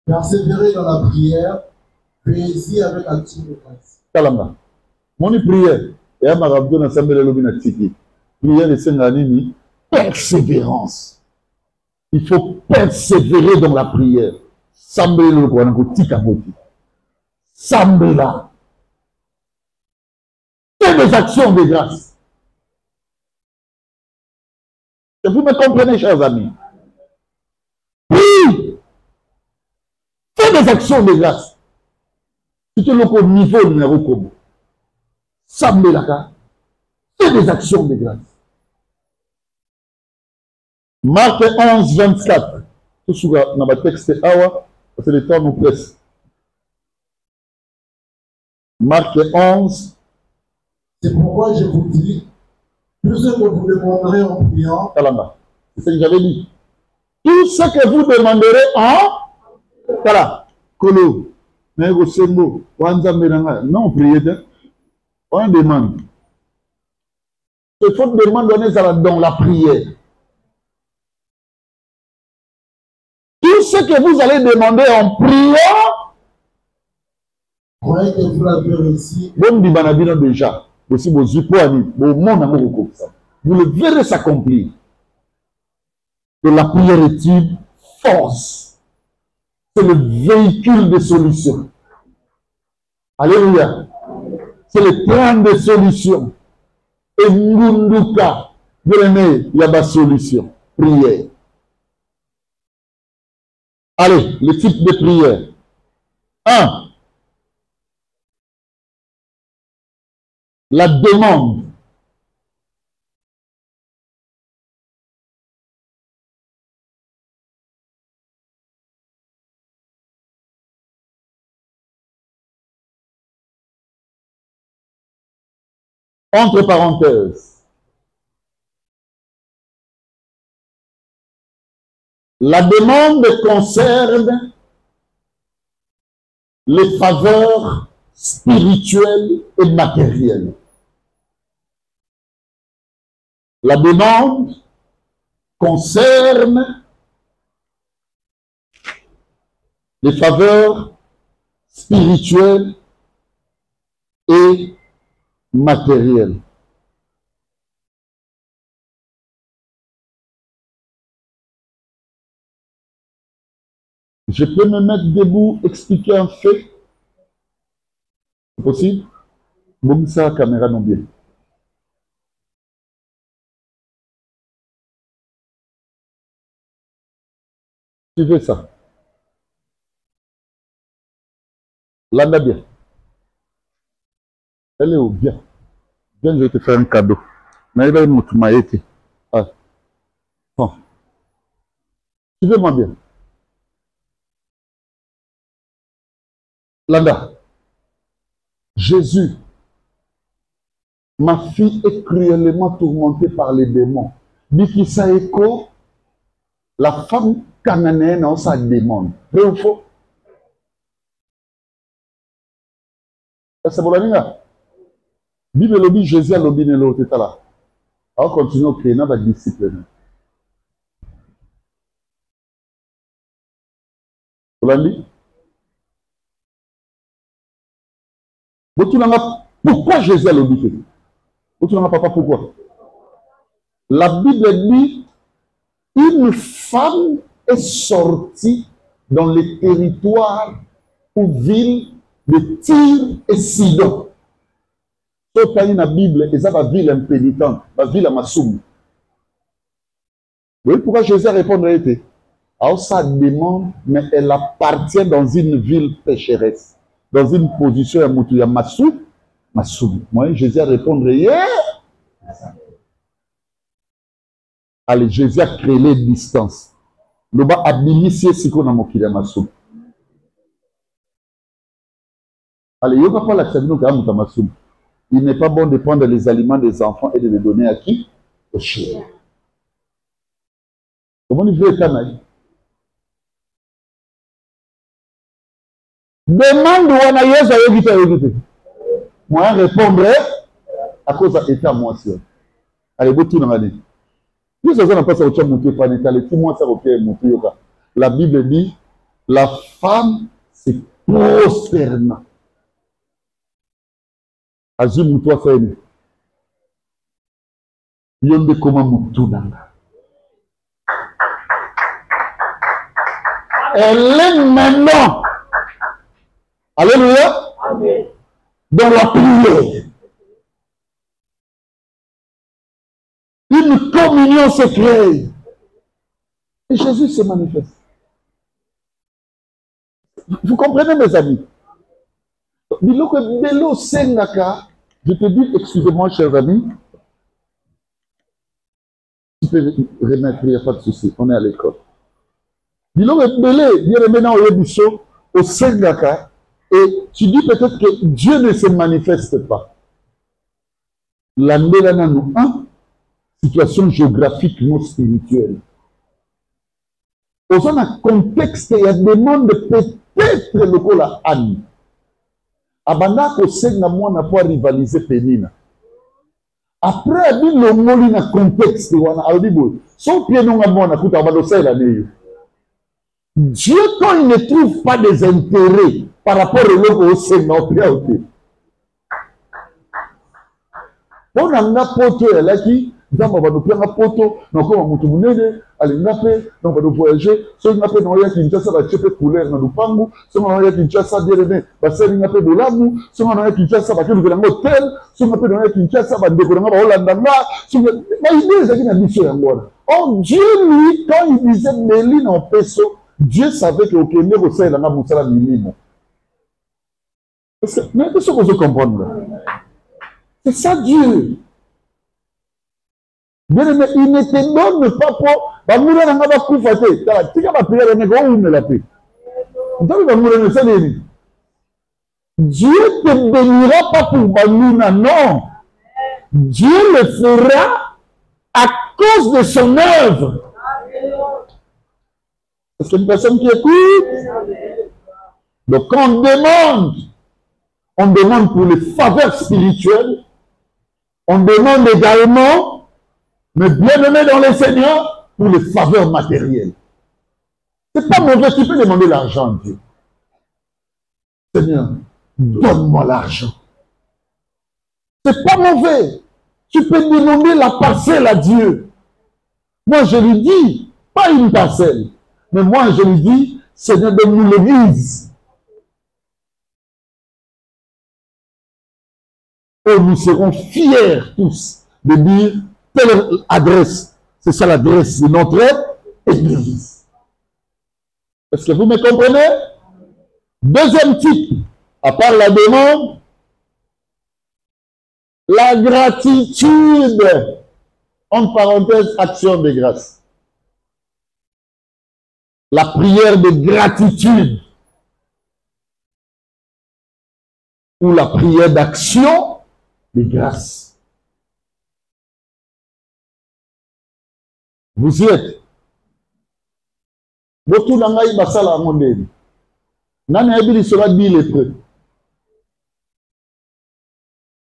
Persévérer dans la prière, plaisir avec action de grâce. Kalamba. Mon prière, et à ma rabdo na sambele lobina tiki. Prière de Senganini, persévérance. Il faut persévérer dans la prière. Sambele lobina tika boti. Sambela. Fais des actions de grâce. Vous me comprenez, chers amis? Oui. Fais des actions de grâce. Si tu es au niveau numéro commun. Sambelaka. Fais des actions de grâce. Marc 11, 24. Tout ce que dans le texte, parce que le temps nous presse. Marc 11. C'est pourquoi je vous dis, tout ce que vous demanderez en priant. Kalamba. C'est ce que j'avais dit. Tout ce que vous demanderez en. Kala. Kolo. Nego Sembo. Non, priez. On demande. Il faut demander dans la prière. Tout ce que vous allez demander en priant, croyez que vous l'avez réussi. Déjà, vous le verrez s'accomplir. Que la prière est une force. C'est le véhicule de solution. Alléluia. C'est le train de solution. Et Ngunduka, il y a ma solution. Prière. Allez, le type de prière. 1. La demande. Entre parenthèses. La demande concerne les faveurs spirituelles et matérielles. La demande concerne les faveurs spirituelles et matérielles. Je peux me mettre debout, expliquer un fait. C'est possible? Bon, ça, la caméra non bien. Tu veux ça? Landa bien. Elle est au bien. Viens, je vais te faire un cadeau. Mais elle va me ah. Bon. Tu veux moi bien? Landa. Jésus, ma fille est cruellement tourmentée par les démons. Bikisa Eko, la femme cananéenne a sa demande. Vrai ou faux? C'est pour la ligne. Bible lobby, Jésus a lobby ne l'autre là. Alors continue à créer notre discipline. Vous l'avez dit? Pourquoi Jésus a lobby? Papa, pourquoi? La Bible dit une femme est sortie dans les territoires ou villes de Tyr et Sidon. Dans la Bible, et ça va ville impénitente, la ville à Massoum. Vous voyez pourquoi Jésus répondrait était? Alors ça demande, mais elle appartient dans une ville pécheresse, dans une position à Moutouya Massoum. Massoum. Moi, Jésus répondrait, yeah! Allez, Jésus a créé les distances. Le bas a initié ce qu'on a moqué à Massoum. Allez, il n'y a pas la chambre de Massoum. Il n'est pas bon de prendre les aliments des enfants et de les donner à qui? Aux chiens. Comment il veut le canaille? Demande où on a eu moi, je répondrai à cause de l'état moi aussi. Allez, vous tournez l'année. Nous avons pas ça au monter panétal. Tout moi ça au pied monter. La Bible dit la femme c'est prosternant. Azim toi fait. Yonde comment moutounanga. Elle est maintenant. Alléluia. Amen. Dans la prière. Une communion se crée. Et Jésus se manifeste. Vous comprenez, mes amis? Je te dis, excusez-moi, chers amis. Tu peux remettre, il n'y a pas de souci. On est à l'école. Et tu dis peut-être que Dieu ne se manifeste pas. L'année là, nous, situation géographique non spirituelle. Dans un contexte, il y a des mondes peut-être le coup la Anne. Abanda ko senga moi n'a pas rivaliser Pénina. Après abin le moli na contexte wana audible. Son pied non moi na kuta abado ça la neyo. Dieu quand il ne trouve pas des intérêts par rapport au logo au senga au pied. On a un poto là qui dans ma nous prendre un poto donc on mutu munene aller ngape donc on va voyager so ngape no ya Kinshasa ba chepe couleur na lupangu so no ya Kinshasa direne ba seri ngape de lamu so no ya Kinshasa ba kelu na hotel so ngape no ya Kinshasa ba ndeko na ba Hollanda nga so ba idée ça qui na biso ya ngora. Oh Dieu lui quand il disait Méline en peso Dieu savait que okende ko sala na musala minimo. Mais qu'est-ce que vous comprenez? C'est ça Dieu. Bien aimé, il ne te donne pas pour. Dieu ne te bénira pas pour Balouna, non. Dieu le fera à cause de son œuvre. Est-ce qu'il y a une personne qui écoute? Donc quand on demande pour les faveurs spirituelles, on demande également, mais bien aimé dans les Seigneurs, pour les faveurs matérielles. C'est pas mauvais, tu peux demander l'argent à Dieu. Seigneur, donne-moi l'argent. C'est pas mauvais. Tu peux demander la parcelle à Dieu. Moi, je lui dis, pas une parcelle, mais moi, je lui dis, Seigneur, donne-nous l'église. Et nous serons fiers tous de dire telle adresse. C'est ça l'adresse de notre église. Est-ce que vous me comprenez? Deuxième type, à part la demande, la gratitude. En parenthèse, action de grâce. La prière de gratitude. Ou la prière d'action de grâce. Vous y êtes. Beaucoup d'angaï basala mondé. Nana ebili sera dit lépreux.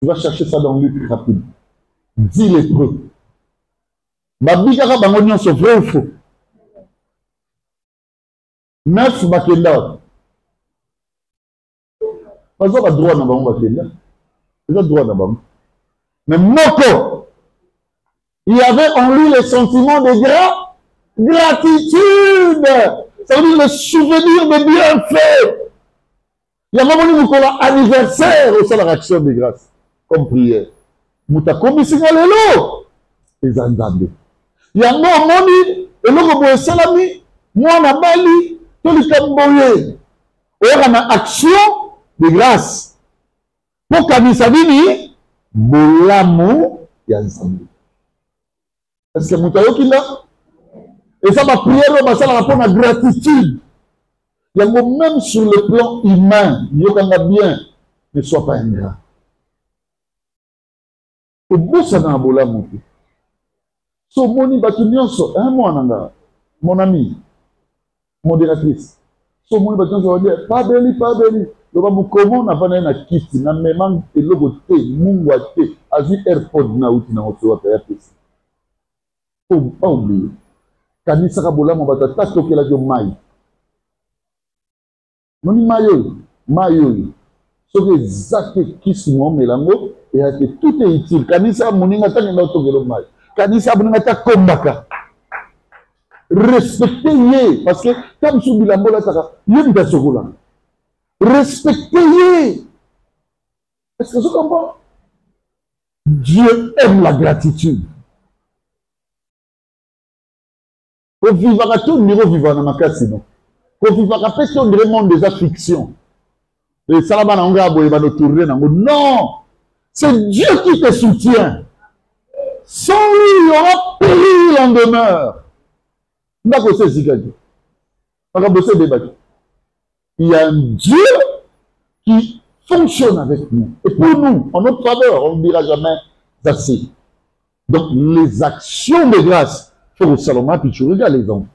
Tu vas chercher ça dans Luc rapide. 10 lépreux. Babikaka bangonion sont vrai ou faux. 9 bakenda. Pas de droit na bango bakenda. Ils ont droit d'abord. Mais Moko, il y avait en lui le sentiment de Gratitude. Ça veut dire le souvenir de bienfaits. Il y a un moment où on a anniversaire au sein de l'action de grâce, comme prière. Mouta komi signalelo. Les andambe. Il y a un moment où on a salami, moi na bali, tout le camboye. On a action de grâce. Pour kanisa bini, bolamu ya nzambe. Est-ce que mouta yokinda? Et ça va prier, ça va répondre à gratitude. Il y a même sur le plan humain, il y a bien, ne sois pas ingrat. Au bout, ça n'a pas monté. So, moni batunyoso, mon ami, modératrice. So, moni batunyoso va dire, pas béni, pas béni. Le va comment n'a pas na kiti, na même et logo te, mungwa te, azu airpod na outi na oto wa pesi. Oh, pas oublier. Kanisa kabola mo batata tokela jo mai. Moni mayo. Ce que exact qui se nomme melango et tout est utile. Kanisa moninga ta ngenda tokelo mai. Kanisa moninga ta kombaka. Respectez-les parce que comme sous bilambo la taka, yemba sokola. Respectez-les. Est-ce que vous comprenez? Dieu aime la gratitude. Pour vivre à tout niveau, vivre dans ma case, sinon. Pour vivre à tout le monde des afflictions. Et ça, non! C'est Dieu qui te soutient. Sans lui, il y aura péril en demeure. Il y a un Dieu qui fonctionne avec nous. Et pour nous, en notre faveur, on ne dira jamais assez. Donc, les actions de grâce, il faut au Salomon, puis tu regardes les enfants.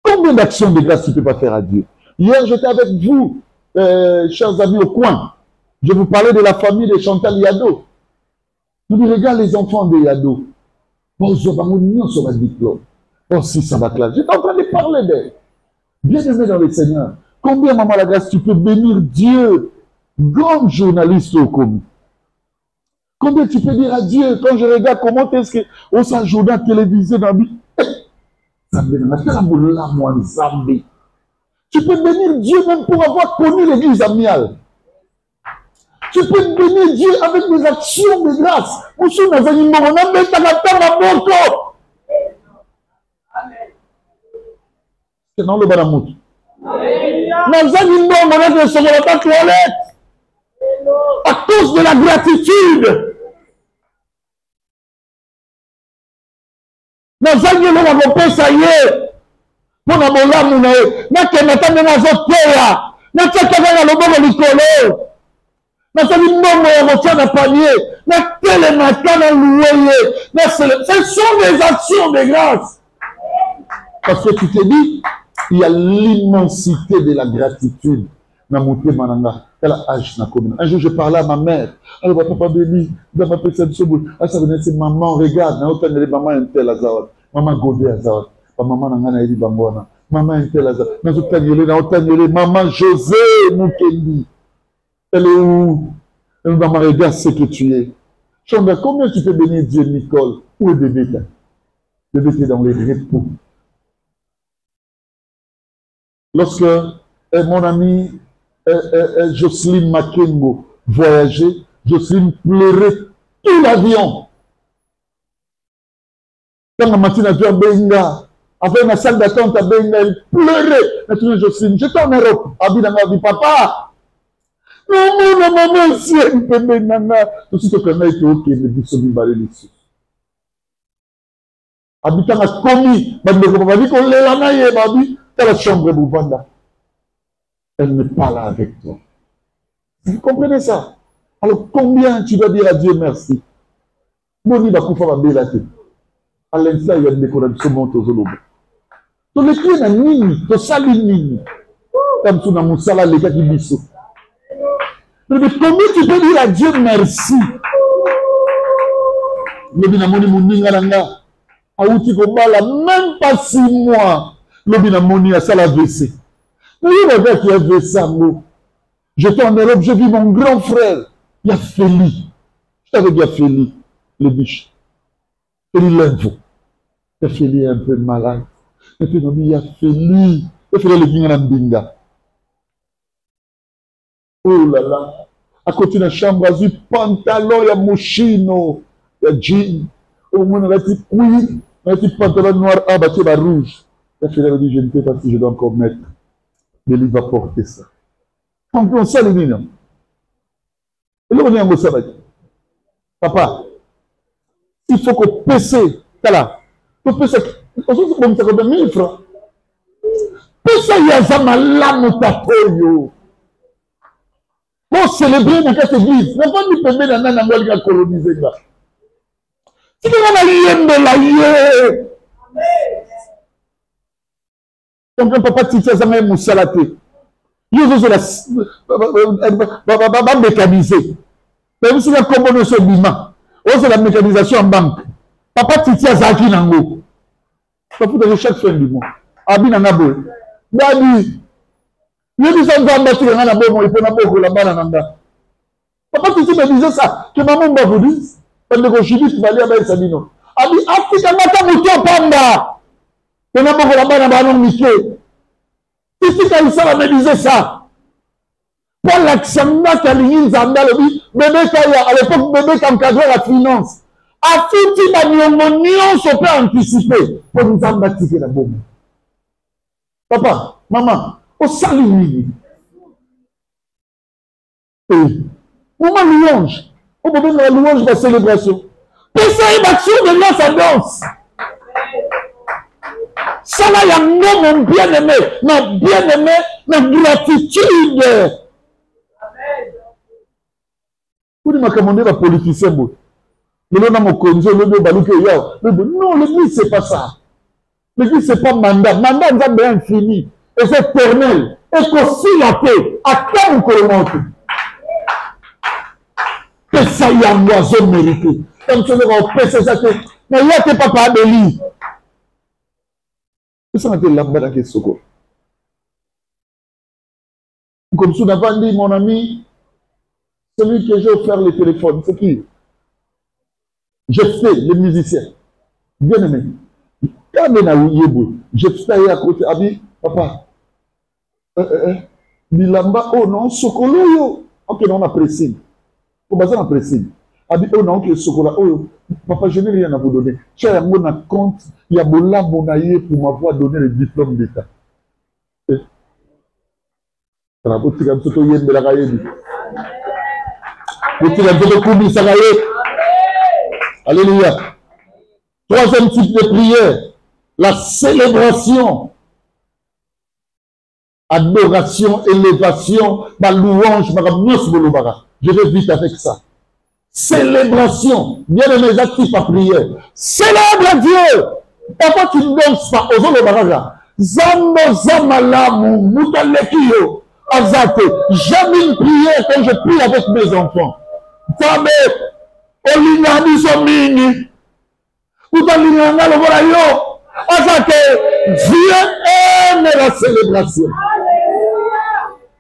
Combien d'actions de grâce tu ne peux pas faire à Dieu? Hier, j'étais avec vous, chers amis, au coin. Je vous parlais de la famille de Chantal Yado. Vous dites, regarde les enfants de Yado. Bon, je vais vous sur la diplôme. Bon, si ça va classe. J'étais en train de parler d'elle. Bien aimé dans le Seigneur. Combien, maman la grâce, tu peux bénir Dieu? Grand journaliste au commun. Combien tu peux dire à Dieu, quand je regarde comment est-ce que, on s'en journal télévisé dans la vie. Tu peux bénir Dieu même pour avoir connu l'église amiale. Tu peux bénir Dieu avec des actions de grâce. C'est dans le banamout. À cause de la gratitude. Ça y est. Mon amour, ce sont des actions de grâce. Parce que tu te dis, il y a l'immensité de la gratitude. Un jour, je parlais à ma mère. Alors, papa béni, dans ma personne, ça venait, c'est maman, regarde, maman un tel azawad, maman Godé azawad, maman nangana edi bangwana, maman un tel azawad, maman José Mukendi. Elle est où? Elle va me regarder ce que tu es. Chonga, combien tu peux bénir Dieu, Nicole? Où est bébé? Bébé est dans les repos. Lorsque mon ami Jocelyne Makengo voyageait, Jocelyne pleurait tout l'avion. Quand la matinée a vu à Benga, avec ma salle d'attente à Benga, elle pleurait. Maintenant, Jocelyne, j'étais en Europe. Abidanga dit, papa, non, maman, si elle peut me tout ce que je été ok, mais du sommet balé ici. Abidanga a commis, mais le papa dit qu'on l'a là, babi, dans la chambre de Bouvanda. Elle n'est pas là avec toi. Vous comprenez ça? Alors combien tu dois dire à Dieu merci? Moni va koufa babela te. À l'instant, il y a des décorations montent aux olobes. Tu le clés na nini, tu sali nini. Comme tu n'as moussala les gars qui bissou. Mais combien tu peux dire à Dieu merci? Le binamoni moninga nanga. Aouti kobala, même pas 6 mois. Le binamoni a ça la WC. Oui, le gars qui a fait ça, moi. J'étais en Europe, j'ai vu mon grand frère. Il y a Félix. Je t'avais dit à Félix, le biche. Félix l'info. Feli est un peu malade. Et puis, il a Feli. Il fait le Binga. Oh là là. À côté de la chambre, il y a pantalon, il y a mochino, il y a jean. Au moins, il y a petit oui, il y a petit pantalon noir, ah, bah, tu es rouge. Il fait dit, je ne sais pas si je dois encore mettre. Mais lui va porter ça. Donc, on sait le mignon. Et là, on est en Gossa. Papa, il faut que PC, là, que PC, on se fait comme 50 000 francs. PC, il y a ça, malade, tapoyo. Pour célébrer dans cette église, ne pas nous permettre d'en avoir qui a colonisé là. Si on a l'yem de la yé. Donc, papa, tu fais ça même moussalaté. Il y a la mécanisé. Même si la commune se bima, c'est la mécanisation en banque. Papa, tu fais ça qui n'ango. Ça fout de chaque fin du mois. Abi n'anabo. Babi. Il y a des gens qui ont battu dans la bombe, il faut la bombe, la balle. Papa, tu me disais ça, que maman m'a vous dit, quand le chibis, tu vas aller à Baïsadino. A dit, Afrika, mata mouton panda. Que la bombe, la balle, la balle, si Kaïssa me disait ça, pour l'action qui a lié Zanda, le dit, bébé Kaya, à l'époque, bébé qui encadrait la finance, a foutu la nion, se peut anticiper pour nous embâtir la bombe. Papa, maman, au salut. Moment louange. Au moment de la louange, la célébration. Et ça, il va sur de là, ça danse. Ça là, il y a mon bien-aimé, ma gratitude. Vous dites, ma commandé, la politicien, le nom de mon conjoint, le nom de Balouké, non, l'église, c'est pas ça. L'église, c'est pas mandat. Mandat, nous avons infini. Et c'est éternel. Et qu'aussi la paix, à quand on remonte? Que ça y a un oiseau mérité. Comme tu veux, on peut c'est ça que. Mais il y a tes papas de lit. Ça m'a été là-bas dans le Soko. Comme ça, on a dit, mon ami, celui que j'ai offert le téléphone, c'est qui? Jephté, le musicien. Bien aimé. Quand on a eu Yébou, Jephté à côté, a dit, papa, Bilamba, oh non, Sokolo, yo. Ok, non, on apprécie. Au bas, on apprécie. A dit, oh non, que Sokola, oh, papa, je n'ai rien à vous donner. Tu as un compte, il y a Bola Monaye pour m'avoir donné le diplôme d'État. Alléluia. Troisième type de prière, la célébration. Adoration, élévation, ma louange, ma bolobara. Je vais vite avec ça. Célébration. Bien aimé, actifs à prière. Célèbre Dieu. Pourquoi tu ne danses pas aux olobara? Zambo zamalamu, mutalekio, azate. J'aime une prière quand je prie avec mes enfants. Tabe, olingani somini. Utalingana le voilà yo. Azate, Dieu aime la célébration.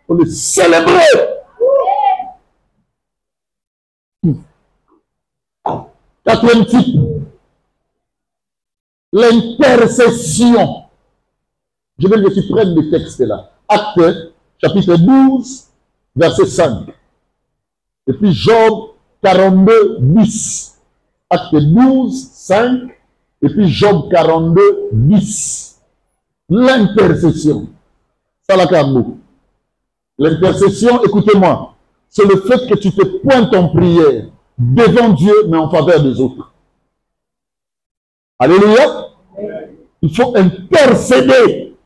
Pour le célébrer. Quatrième type, l'intercession. Je vais que tu prennes le texte là. Actes, chapitre 12, verset 5. Et puis Job 42, 10. Actes 12, 5. Et puis Job 42, 10. L'intercession. Ça la calme. L'intercession, écoutez-moi, c'est le fait que tu te pointes en prière devant Dieu, mais en faveur des autres. Alléluia. Il faut intercéder.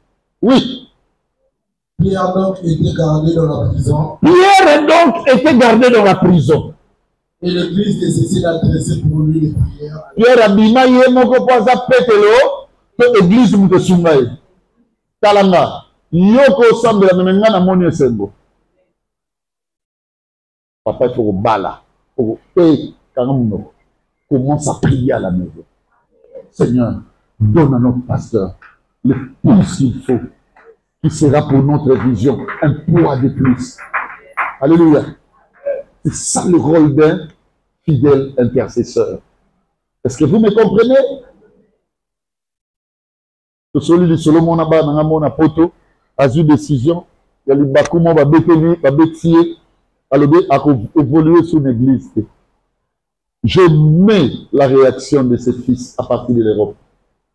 Oui. Pierre donc était gardé dans la prison. Pierre donc était gardé dans la prison. Et l'église nécessite d'adresser pour lui les prières. Pierre a dit, maïe, mon copain, ça pète l'eau, que l'église me soumet. Talanga. Yoko semble la même na moni esengo. Papa, il faut bala. Commence à prier à la maison. Seigneur, donne à notre pasteur le pouce qu'il faut, qui sera pour notre vision un poids de plus. Alléluia. C'est ça le rôle d'un fidèle intercesseur. Est-ce que vous me comprenez? Tosoli li solo mona ba na mona poto azu décision ya li bakumo ba beteli ba betie alobi a évoluer sous l'église. Je mets la réaction de ses fils à partir de l'Europe.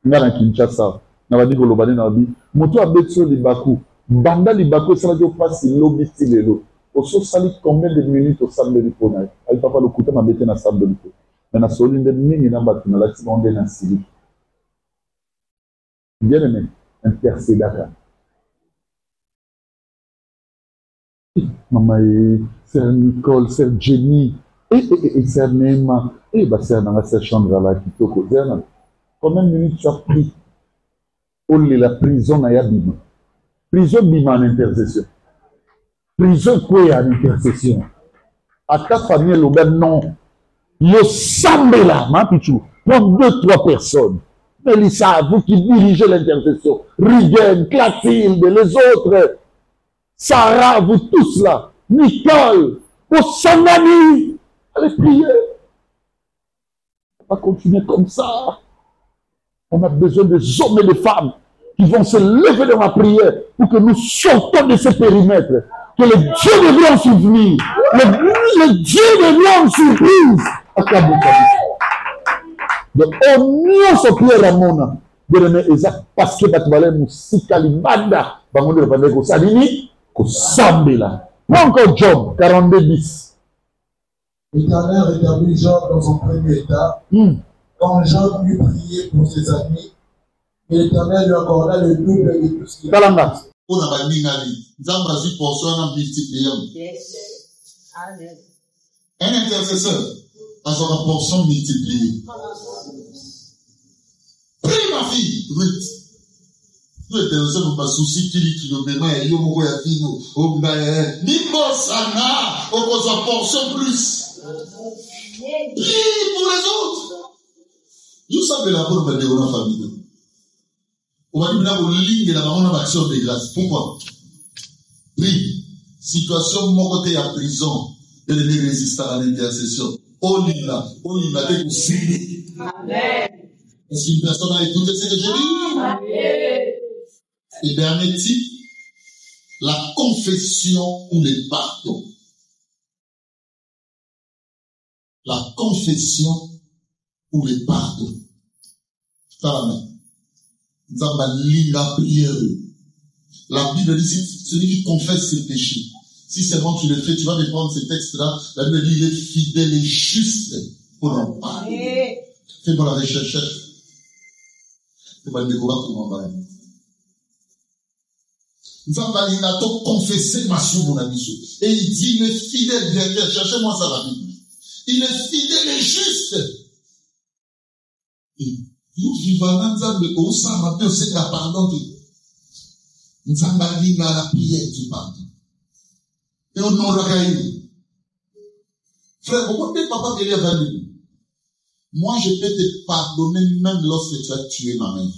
Ngana Kinshasa na ba diko lobane na bi moto abetso li baku banda li baku ça va passer lobi stilelo. Oso sali combien de minutes au sable de pona al papa le kuta ma bete na sable de pona. Na soli de mingi na batu na la tibonde na sili. Bien aimé, intercédaka. Maman, sœur Nicole, sœur Jenny, et sœur Neema, et bah sœur dans la chambre là qui toko. Combien de minutes tu as pris? Oh la prison na ya bima. Prison bima en intercession. Prison quoi en intercession? À ta famille le ben non. Yo sambe là, ma pichou. Prends 2-3 personnes. Mélissa, vous qui dirigez l'intercession, Rigen, Clotilde, les autres, Sarah, vous tous là, Nicole, Osanani, allez prier. On va continuer comme ça. On a besoin des hommes et des femmes qui vont se lever dans la prière pour que nous sortons de ce périmètre. Que le Dieu de Dieu en souvenir, le Dieu de Dieu en surprise. Donc, on n'y se prière à mon parce que Batoubalé Moussika Libanda, Bamondo le Pandé Kosalini, Kosambela. Pas encore Job, 42-10. L'Éternel rétablit Job dans son premier état. Quand Job eut prié pour ses amis, et l'Éternel lui accorda le double de tout ce qu'il a fait. On a pas dit Nzamba a portion en multiplié. Un intercesseur a son portion multipliée. Prie ma fille, Ruth. Nous étions dans un souci qui nous démarre, et nous voyons qui nous, au bain, ni Bossana, au cause de portion plus. Prie pour les autres. Nous savons la bonne de la famille. On va dire que la ligne de la bonne action de grâce. Pourquoi? Prie. Situation, mon côté à prison, et les résister à l'intercession. On y va, t'es aussi. Amen. Est-ce qu'une personne a écouté ce que je dis? Amen. Et dernier type, la confession ou le pardon. La confession ou le pardon. Amen. Nous avons la prière. La Bible dit, celui qui confesse ses péchés. Si seulement tu le fais, tu vas défendre ces textes-là. La Bible dit, il est fidèle et juste pour en parler. Fais-moi la recherche. C'est pas le découvert pour m'en parler. Nous avons confessé ma sou mon ami. Et il dit, il est fidèle, bien, cherchez-moi ça la Bible. Il est fidèle et juste. Et nous vivons dans Nzambe, au sein, maintenant, c'est la pardon. Nzambe a dit, la prière du pardon. Et on n'en a eu. Frère, pourquoi papa te lève à lui? Moi, je peux te pardonner même lorsque tu as tué ma mère.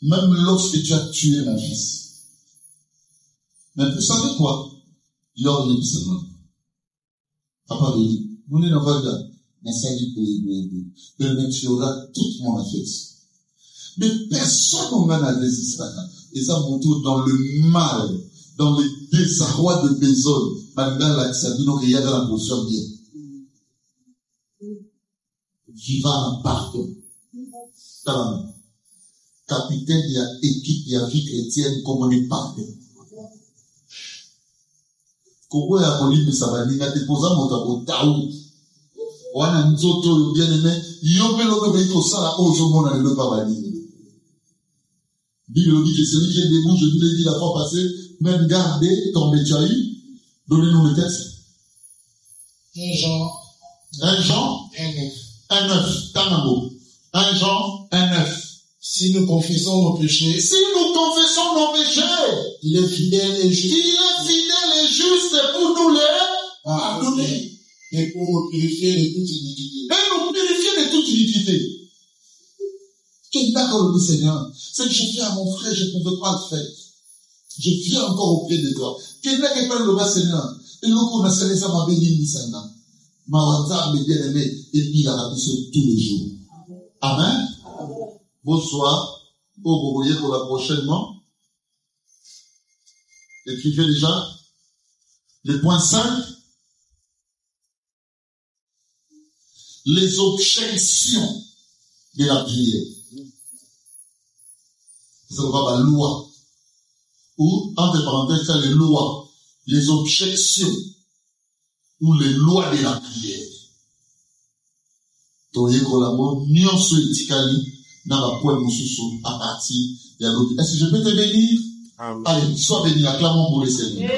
Même lorsque tu as tué mon fils. Mais vous savez quoi? Il y a un épisode. Papa lui dit, vous n'êtes pas là. Mais ça dit que tu auras toute mon affection. Mais personne n'a résisté à ça. Et ça montre dans le mal, dans le désarroi de Bézol, malgré la Sabino qui y a dans la position bien. Vivant en pardon. Capitaine de l'équipe de la vie chrétienne, comme on est pardon. Comment est-ce qu'on dit ça va dire, tu poses un mot au taou. On a un autre bien aimé, yo me lo me ça là, oh, je m'en ai le pas dire. Bible dit que celui qui est debout, je vous l'ai dit la fois passée, même gardez ton bétail, donnez-nous le texte. 1 Jean 1:9, Tanambo. 1 Jean 1:9. Si nous confessons nos péchés, il est fidèle et juste. Il est fidèle et juste pour nous les pardonner. Et pour nous purifier de toute iniquité. Quel d'accord le Seigneur? C'est que je viens à mon frère, je ne pouvais pas le faire. Je viens encore auprès de toi. Quel n'est pas le Seigneur? Et nous, on a scellé ça, ma béni, Seigneur. Ma wata, mes bien-aimés, et puis la rabisse tous les jours. Amen. Bonsoir. Vous voyez pour la prochainement. Écrivez déjà. Le point 5. Les objections de la prière. Ça va la loi. Ou, entre parenthèses, ça, les lois. Les objections. Ou les lois de la prière. Toye kolamo, nyonso etikali, na la poème mosusu, à partir de l'autre. Est-ce que je peux te bénir? Allez, sois béni, acclamons pour le Seigneur.